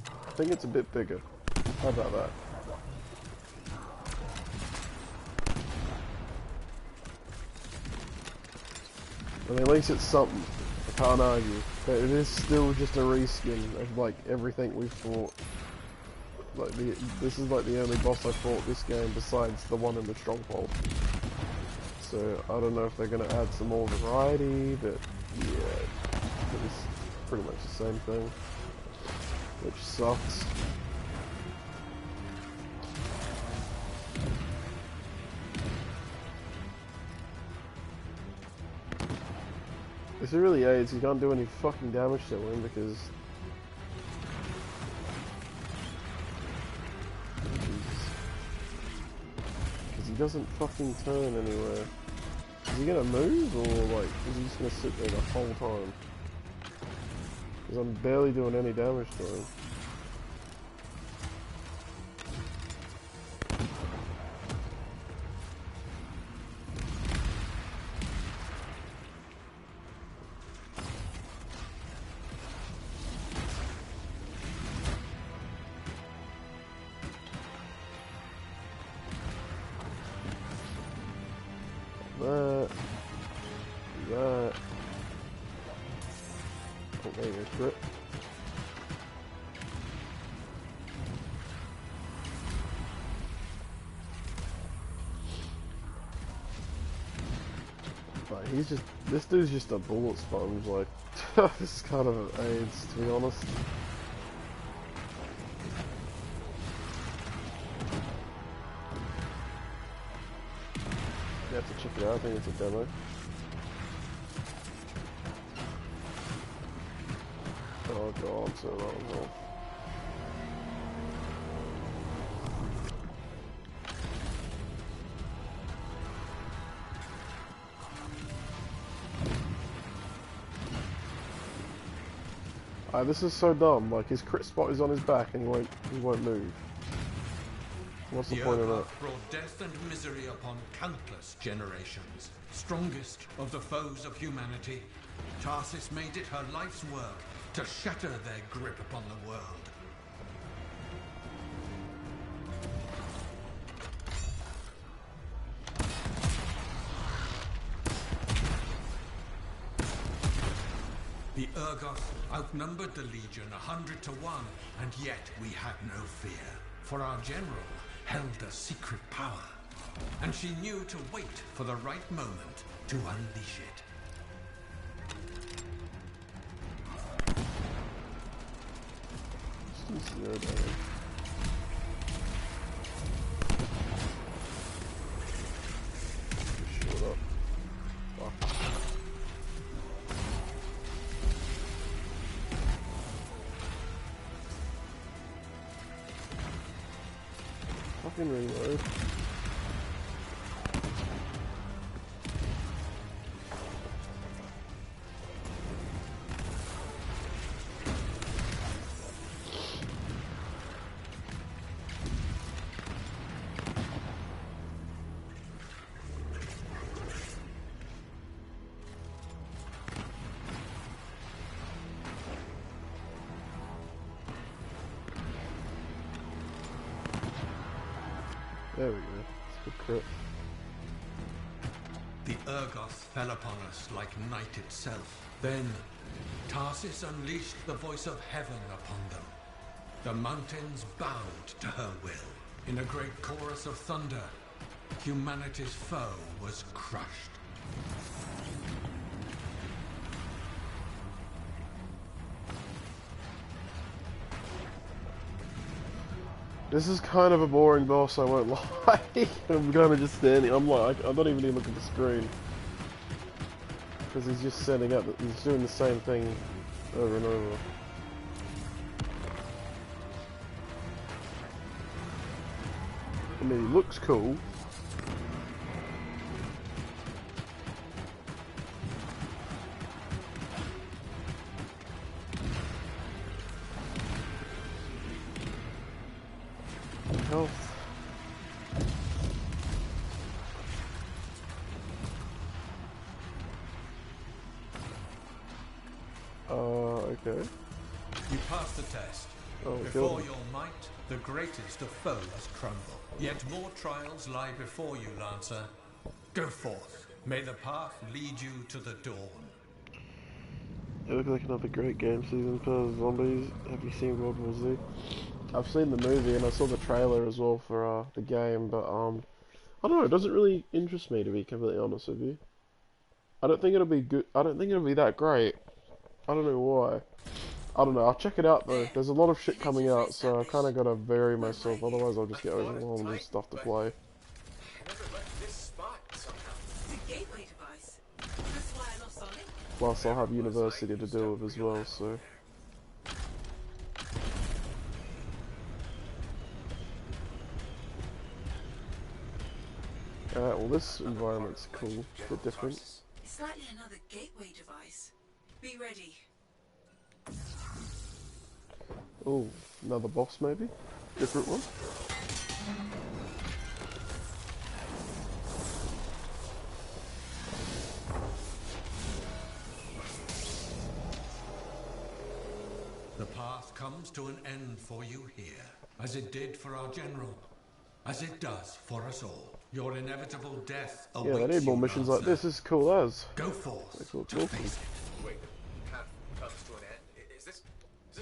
I think it's a bit bigger. How about that? I mean, at least it's something. I can't argue. But it is still just a reskin of, like, everything we've fought. Like, this is, like, the only boss I fought this game besides the one in the Stronghold. So, I don't know if they're going to add some more variety, but yeah, it's pretty much the same thing. Which sucks. If it really aids, you can't do any fucking damage to him because he doesn't fucking turn anywhere. Is he gonna move or like is he just gonna sit there the whole time? Because I'm barely doing any damage to him. That. Oh, there you go, grip. But he's just, this dude's just a bullet sponge, like, this is kind of AIDS, to be honest. You have to check it out, I think it's a demo. Oh god, so that was off. This is so dumb, like his crit spot is on his back and he won't move. What's the point of that? Brought death and misery upon countless generations. Strongest of the foes of humanity, Tarsis made it her life's work to shatter their grip upon the world. The Urgoth outnumbered the Legion 100 to 1, and yet we had no fear, for our general held a secret power, and she knew to wait for the right moment to unleash it. Zero damage. Shut up. Fuck. can reload. There we go. It's a good crit. The Urgoth fell upon us like night itself. Then, Tarsis unleashed the voice of heaven upon them. The mountains bowed to her will. In a great chorus of thunder, humanity's foe was crushed. This is kind of a boring boss, I won't lie. I'm kind of just standing, I'm not even looking at the screen. Because he's just setting up, he's doing the same thing over and over. I mean, he looks cool. Health. Okay. You passed the test. Oh, before good. your might, the greatest of foes crumble. Yet more trials lie before you, Lancer. Go forth. May the path lead you to the dawn. It looks like another great game season for zombies. Have you seen World War Z? I've seen the movie and I saw the trailer as well for the game, but I don't know, it doesn't really interest me, to be completely honest with you. I don't think it'll be good. I don't think it'll be that great. I don't know why. I don't know, I'll check it out though. There's a lot of shit coming out, so I kind of got to vary myself, otherwise I'll just get overwhelmed with stuff to play. Plus I'll have university to deal with as well, so... Alright, well this environment's cool, a bit different. It's likely another gateway device. Be ready. Oh, another boss maybe? Different one? The path comes to an end for you here, as it did for our general, as it does for us all. Your inevitable death awaits Yeah, they need more you, missions Lancer. like this. This is cool as. Go forth Cool. Wait, the path comes to an end? Is this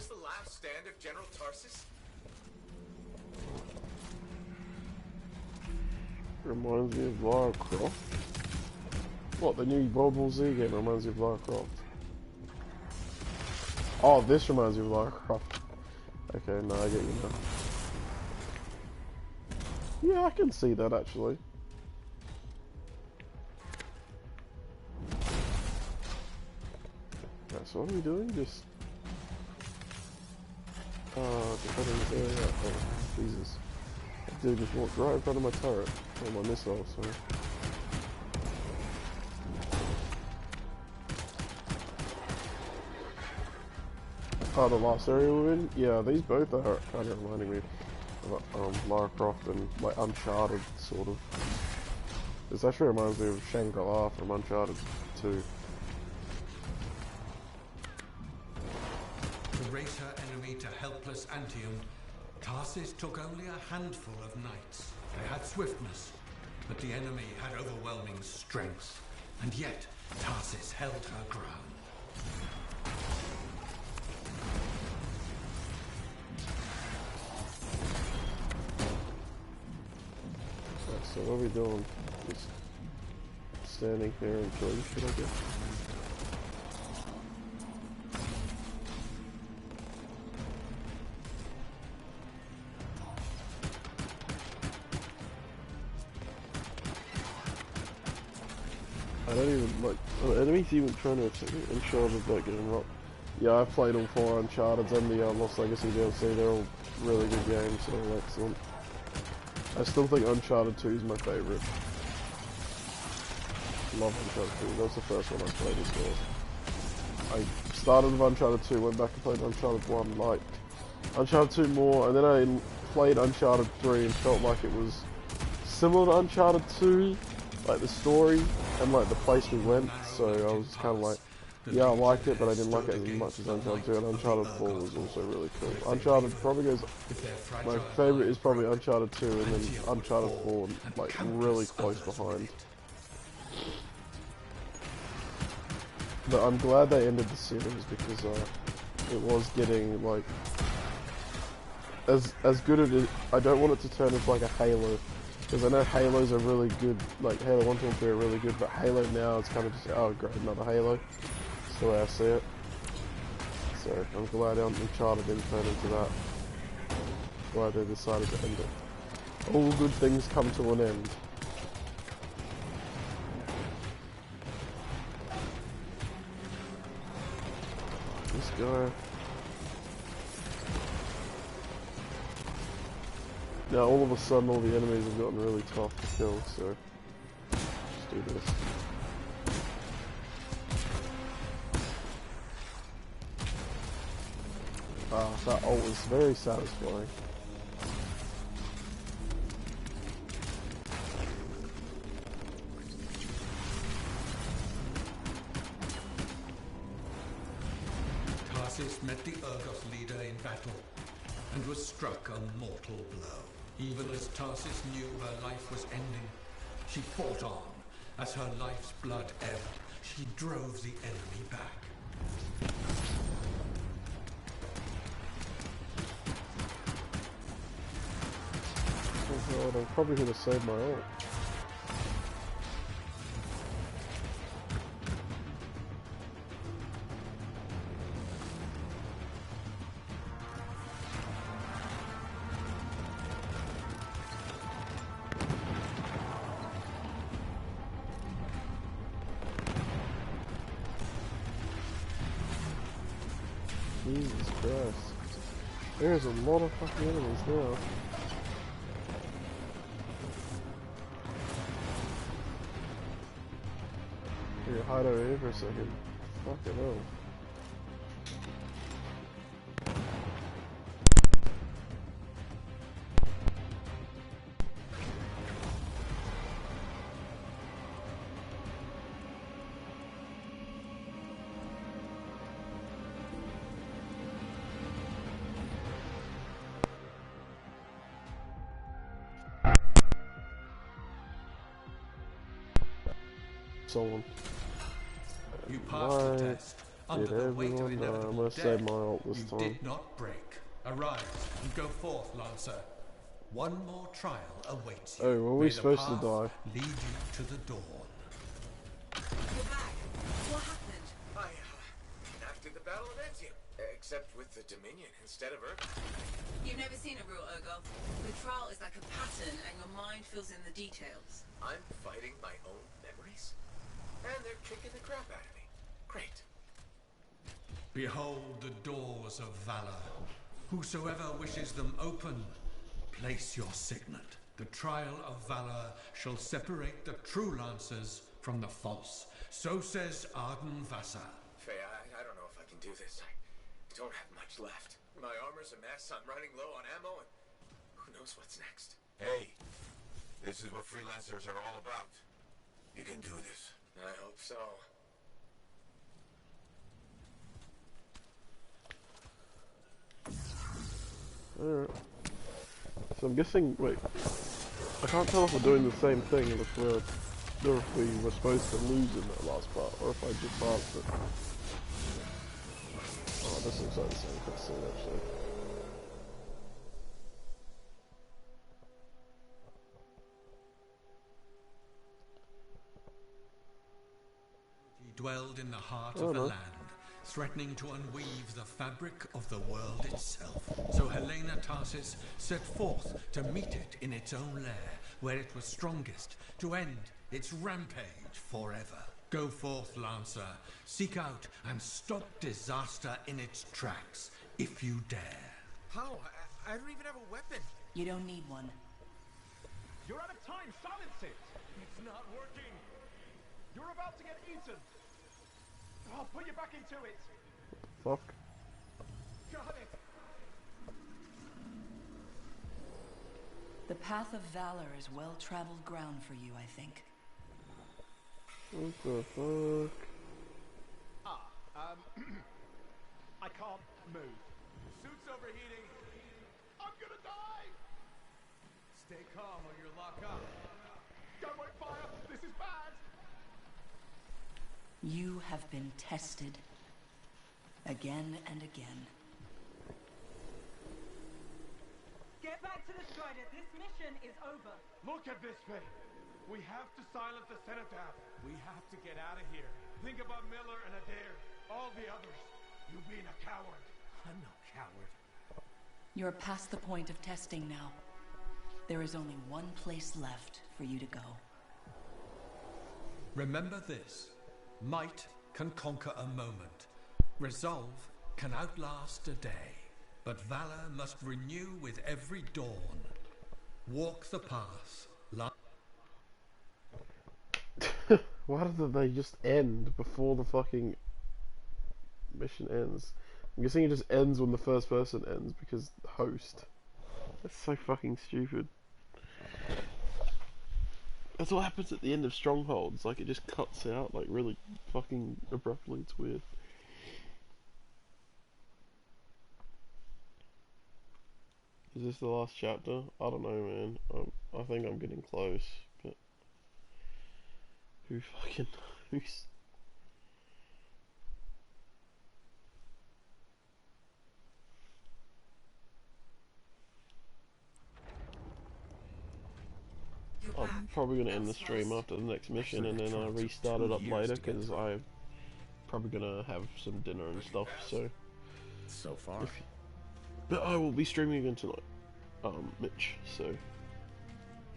the last stand of General Tarsis? Reminds me of Lara Croft. What, the new World War Z game reminds me of Lara Croft? Oh, this reminds me of Lara Croft. Okay, no, I get you now. Yeah, I can see that actually. Right, so what are we doing? Just... defending this area. Oh, Jesus. That dude just walked right in front of my turret. Oh, my missile, sorry. Oh, the last area we're in? Yeah, these both are kind of reminding me of Lara Croft and like Uncharted, sort of. This actually reminds me of Shangri-La from Uncharted 2. To raise her enemy to helpless Antium, Tarsis took only a handful of knights. They had swiftness, but the enemy had overwhelming strength. And yet, Tarsis held her ground. So what are we doing? Just standing here and killing shit, I guess. I don't even, like, are enemies even trying to attack me? Uncharted, like, getting rocked. Yeah, I've played all 4 Uncharted's and the Lost Legacy DLC, they're all really good games, so excellent. I still think Uncharted 2 is my favourite. Love Uncharted 2. That was the first one I played as well. I started with Uncharted 2, went back and played Uncharted 1, liked Uncharted 2 more, and then I played Uncharted 3 and felt like it was similar to Uncharted 2, like the story and like the place we went, so I was kind of like, yeah, I liked it, but I didn't like it as much as Uncharted 2, and Uncharted 4 was also really cool. Uncharted probably goes, my favourite is probably Uncharted 2, and then Uncharted 4, like, really close behind. But I'm glad they ended the series, because it was getting, like, as good as it, I don't want it to turn into like a Halo, because I know Halos are really good, like Halo 1, 2, and 3 are really good, but Halo now it's kind of just, oh great, another Halo. That's the way I see it. So I'm glad Uncharted didn't turn into that. Glad they decided to end it. All good things come to an end. This guy. Now all of a sudden all the enemies have gotten really tough to kill, so let's do this. Ah, that ult was very satisfying. Tarsis met the Urgos leader in battle and was struck a mortal blow. Even as Tarsis knew her life was ending, she fought on. As her life's blood ebbed, she drove the enemy back. Oh god, I'm probably gonna save my ult. Jesus Christ. There's a lot of fucking enemies now. Here, hide over here for a second. Fucking hell. Someone. You passed the test. Under Did the weight of everyone know? I'm inevitable gonna save death, my ult this you time. did not break. Arise and go forth, Lancer. One more trial awaits you. Oh, were we May the supposed to path die? lead you to the dawn. You're back. What happened? I enacted the Battle of Anthem, except with the Dominion instead of Earth. You've never seen a real Urgot. The trial is like a pattern, and your mind fills in the details. I'm fighting my own memories, and they're kicking the crap out of me. Great. Behold the doors of valor. Whosoever wishes them open, place your signet. The trial of valor shall separate the true lancers from the false. So says Arden Vassa. Faye, I don't know if I can do this. I don't have much left. My armor's a mess, I'm running low on ammo, and who knows what's next. Hey, this is what freelancers are all about. You can do this. I hope so. Alright. So I'm guessing, wait, I can't tell if we're doing the same thing or if we were supposed to lose in that last part, or if I just passed it. Oh, this looks like the same cutscene actually. He dwelled in the heart of the land, threatening to unweave the fabric of the world itself. So Helena Tarsis set forth to meet it in its own lair, where it was strongest, to end its rampage forever. Go forth, Lancer, seek out and stop disaster in its tracks, if you dare. How? I don't even have a weapon. You don't need one. You're out of time. Silence it. It's not working. You're about to get eaten. I'll put you back into it. Fuck. Got it. The path of valor is well-traveled ground for you, I think. What the fuck? I can't move. Suit's overheating. I'm gonna die! Stay calm or you're locked up. Don't wait fire! This is bad! You have been tested. Again and again. Get back to the Strider. This mission is over. Look at this thing. We have to silence the Cenotaph. We have to get out of here. Think about Miller and Adair. All the others. You've been a coward. I'm no coward. You're past the point of testing now. There is only one place left for you to go. Remember this. Might can conquer a moment. Resolve can outlast a day. But valor must renew with every dawn. Walk the path. Why did they just end before the fucking mission ends? I'm guessing it just ends when the first person ends because the host. That's so fucking stupid. That's what happens at the end of Strongholds. Like, it just cuts out like really fucking abruptly. It's weird. Is this the last chapter? I don't know, man. I think I'm getting close, but who fucking knows? I'm probably going to end the stream after the next mission and then restart it up later because I'm probably going to have some dinner and stuff, so... So far. But I will be streaming again tonight, Mitch, so...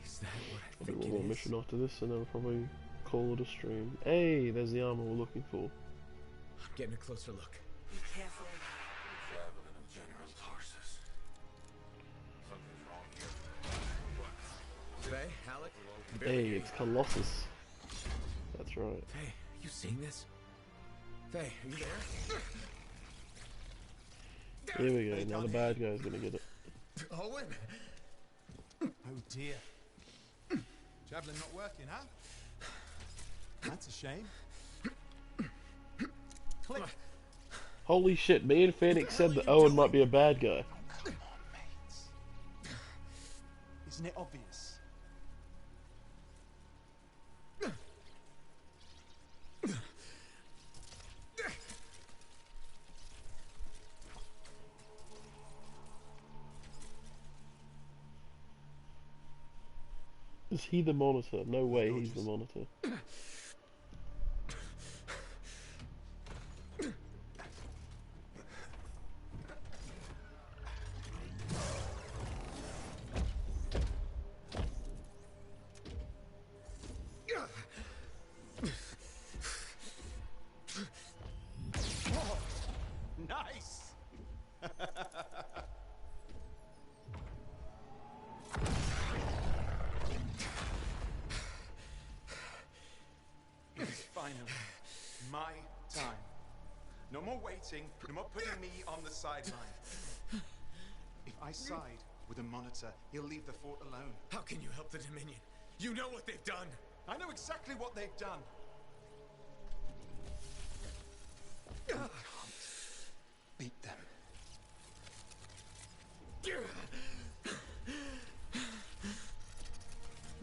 Is that what I I'll do think one more it is? mission after this and then I'll probably call it a stream. Hey, there's the armor we're looking for. I'm getting a closer look. Be careful. Javelin of General Tarsus. Something's wrong here. Faye, Alec, Hey, it's Colossus. That's right. Faye, you seeing this? Faye, are you there? Here we go, now the bad guy's gonna get it. Owen! Oh dear. Javelin not working, huh? That's a shame. Click. Holy shit, me and Phoenix said that Owen might be a bad guy. Come on, mates. Isn't it obvious? Is he the monitor? No way he's the monitor. Nice! It's finally my time. No more waiting, no more putting me on the sideline. If I side with a monitor, he'll leave the fort alone. How can you help the Dominion? You know what they've done! I know exactly what they've done. We can't beat them.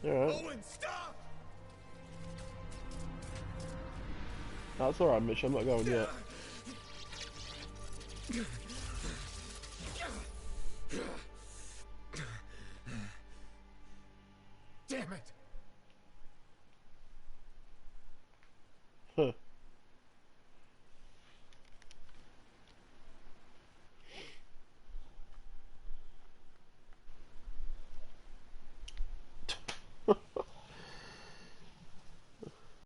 Alright. Owen, stop! That's alright, Mitch, I'm not going yet.